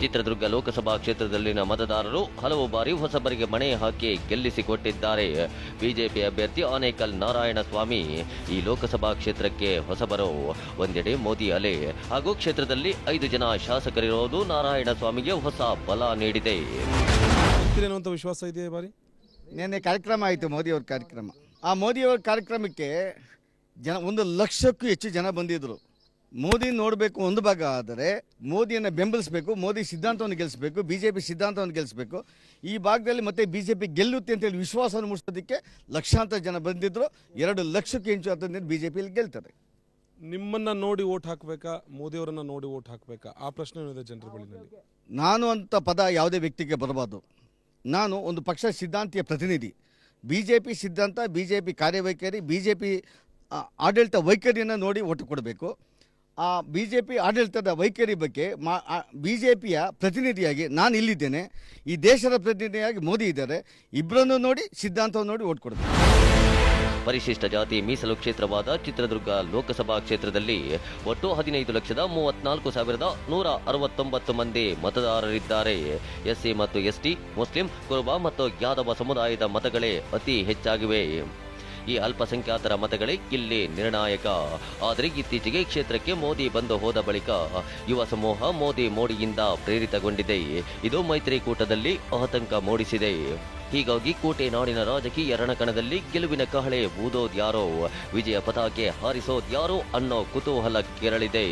S2: ಚಿತ್ರದುರ್ಗ ಲೋಕಸಭಾ ಕ್ಷೇತ್ರದಲ್ಲಿನ ಮತದಾರರು ಹಲವು ಬಾರಿ ಹೊಸಬರಿಗೆ ಮಣೆ ಹಾಕಿ ಗೆಲ್ಲಿಸಿಕೊಟ್ಟಿದ್ದಾರೆ. ಬಿಜೆಪಿ ಅಭ್ಯರ್ಥಿ ಆನೇಕಲ್ ನಾರಾಯಣ ಸ್ವಾಮಿ ಈ ಲೋಕಸಭಾ ಕ್ಷೇತ್ರಕ್ಕೆ ಹೊಸಬರು. ಒಂದೆಡೆ ಮೋದಿ ಅಲೆ ಹಾಗೂ ಕ್ಷೇತ್ರದಲ್ಲಿ 5 ಜನ ಶಾಸಕರಿರೋದು ನಾರಾಯಣ ಸ್ವಾಮಿಗೆ ಹೊಸ ಬಲ ನೀಡಿದೆ.
S1: ವಿಶ್ವಾಸ ಇದೆ. ಬಾರಿ
S4: ನಿನ್ನೆ ಕಾರ್ಯಕ್ರಮ ಆಯಿತು, ಮೋದಿಯವ್ರ ಕಾರ್ಯಕ್ರಮ. ಆ ಮೋದಿಯವ್ರ ಕಾರ್ಯಕ್ರಮಕ್ಕೆ ಜನ 1 ಲಕ್ಷಕ್ಕೂ ಹೆಚ್ಚು ಜನ ಬಂದಿದ್ದರು. ಮೋದಿ ನೋಡಬೇಕು ಒಂದು ಭಾಗ, ಆದರೆ ಮೋದಿಯನ್ನು ಬೆಂಬಲಿಸಬೇಕು, ಮೋದಿ ಸಿದ್ಧಾಂತವನ್ನು ಗೆಲ್ಲಿಸಬೇಕು, ಬಿಜೆಪಿ ಸಿದ್ಧಾಂತವನ್ನು ಗೆಲ್ಲಿಸಬೇಕು. ಈ ಭಾಗದಲ್ಲಿ ಮತ್ತೆ ಬಿಜೆಪಿ ಗೆಲ್ಲುತ್ತೆ ಅಂತೇಳಿ ವಿಶ್ವಾಸವನ್ನು ಮೂಡಿಸೋದಕ್ಕೆ ಲಕ್ಷಾಂತರ ಜನ ಬಂದಿದ್ದರು. 2 ಲಕ್ಷಕ್ಕೆ ಹೆಚ್ಚು ಅಂತಂದ್ರೆ ಬಿಜೆಪಿಯಲ್ಲಿ ಗೆಲ್ತಾರೆ.
S1: ನಿಮ್ಮನ್ನ ನೋಡಿ ಓಟ್ ಹಾಕಬೇಕಾ, ಮೋದಿಯವರನ್ನ ನೋಡಿ ಓಟ್ ಹಾಕಬೇಕಾ? ಆ ಪ್ರಶ್ನೆ ಇದೆ ಜನರ ಬಳಿನಲ್ಲಿ.
S4: ನಾನು ಅಂತ ಪದ ಯಾವುದೇ ವ್ಯಕ್ತಿಗೆ ಬರಬಾರ್ದು. ನಾನು ಒಂದು ಪಕ್ಷ ಸಿದ್ಧಾಂತಿಯ ಪ್ರತಿನಿಧಿ. ಬಿಜೆಪಿ ಸಿದ್ಧಾಂತ, ಬಿಜೆಪಿ ಕಾರ್ಯವೈಖರಿ, ಬಿಜೆಪಿ ಆಡಳಿತ ವೈಖರಿಯನ್ನು ನೋಡಿ ಓಟು ಕೊಡಬೇಕು. ಆ ಬಿಜೆಪಿ ಆಡಳಿತದ ವೈಖರಿ ಬಗ್ಗೆ ಬಿಜೆಪಿಯ ಪ್ರತಿನಿಧಿಯಾಗಿ ನಾನು ಇಲ್ಲಿದ್ದೇನೆ. ಈ ದೇಶದ ಪ್ರತಿನಿಧಿಯಾಗಿ ಮೋದಿ ಇದ್ದಾರೆ. ಇಬ್ಬರನ್ನು ನೋಡಿ, ಸಿದ್ಧಾಂತವನ್ನು ನೋಡಿ ಓಟ್ ಕೊಡಬೇಕು.
S2: ಪರಿಶಿಷ್ಟ ಜಾತಿ ಮೀಸಲು ಕ್ಷೇತ್ರವಾದ ಚಿತ್ರದುರ್ಗ ಲೋಕಸಭಾ ಕ್ಷೇತ್ರದಲ್ಲಿ ಒಟ್ಟು 15,34,169 ಮಂದಿ ಮತದಾರರಿದ್ದಾರೆ. ಎಸ್ಸಿ ಮತ್ತು ಎಸ್ಟಿ, ಮುಸ್ಲಿಂ, ಕುರುಬ ಮತ್ತು ಯಾದವ ಸಮುದಾಯದ ಮತಗಳೇ ಅತಿ ಹೆಚ್ಚಾಗಿವೆ. ಈ ಅಲ್ಪಸಂಖ್ಯಾತರ ಮತಗಳೇ ಇಲ್ಲಿ ನಿರ್ಣಾಯಕ. ಆದರೆ ಇತ್ತೀಚೆಗೆ ಕ್ಷೇತ್ರಕ್ಕೆ ಮೋದಿ ಬಂದು ಹೋದ ಬಳಿಕ ಯುವ ಸಮೂಹ ಮೋದಿಯಿಂದ ಪ್ರೇರಿತಗೊಂಡಿದೆ. ಇದು ಮೈತ್ರಿಕೂಟದಲ್ಲಿ ಆತಂಕ ಮೂಡಿಸಿದೆ. ಹೀಗಾಗಿ ಕೋಟೆ ನಾಡಿನ ರಾಜಕೀಯ ರಣಕಣದಲ್ಲಿ ಗೆಲುವಿನ ಕಹಳೆ ಊದೋದ್ಯಾರೋ, ವಿಜಯ ಪತಾಕೆ ಹಾರಿಸೋದ್ಯಾರೋ ಅನ್ನೋ ಕುತೂಹಲ ಕೆರಳಿದೆ.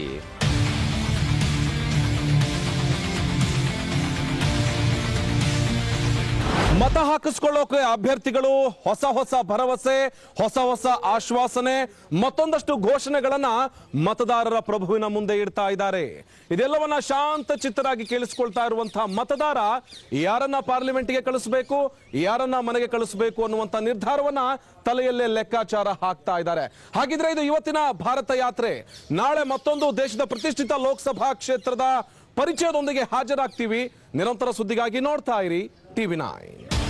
S1: ಮತ ಹಾಕಿಸ್ಕೊಳ್ಳೋಕೆ ಅಭ್ಯರ್ಥಿಗಳು ಹೊಸ ಭರವಸೆ, ಹೊಸ ಆಶ್ವಾಸನೆ, ಮತ್ತೊಂದಷ್ಟು ಘೋಷಣೆಗಳನ್ನ ಮತದಾರರ ಪ್ರಭುವಿನ ಮುಂದೆ ಇಡ್ತಾ ಇದ್ದಾರೆ. ಇದೆಲ್ಲವನ್ನ ಶಾಂತ ಚಿತ್ತರಾಗಿ ಕೇಳಿಸ್ಕೊಳ್ತಾ ಇರುವಂತಹ ಮತದಾರ ಯಾರನ್ನ ಪಾರ್ಲಿಮೆಂಟ್ಗೆ ಕಳಿಸಬೇಕು, ಯಾರನ್ನ ಮನೆಗೆ ಕಳಿಸಬೇಕು ಅನ್ನುವಂತ ನಿರ್ಧಾರವನ್ನ ತಲೆಯಲ್ಲೇ ಲೆಕ್ಕಾಚಾರ ಹಾಕ್ತಾ ಇದ್ದಾರೆ. ಹಾಗಿದ್ರೆ ಇದು ಇವತ್ತಿನ ಭಾರತ ಯಾತ್ರೆ. ನಾಳೆ ಮತ್ತೊಂದು ದೇಶದ ಪ್ರತಿಷ್ಠಿತ ಲೋಕಸಭಾ ಕ್ಷೇತ್ರದ ಪರಿಚಯದೊಂದಿಗೆ ಹಾಜರಾಗ್ತೀವಿ. ನಿರಂತರ ಸುದ್ದಿಗಾಗಿ ನೋಡ್ತಾ ಇರಿ TV9.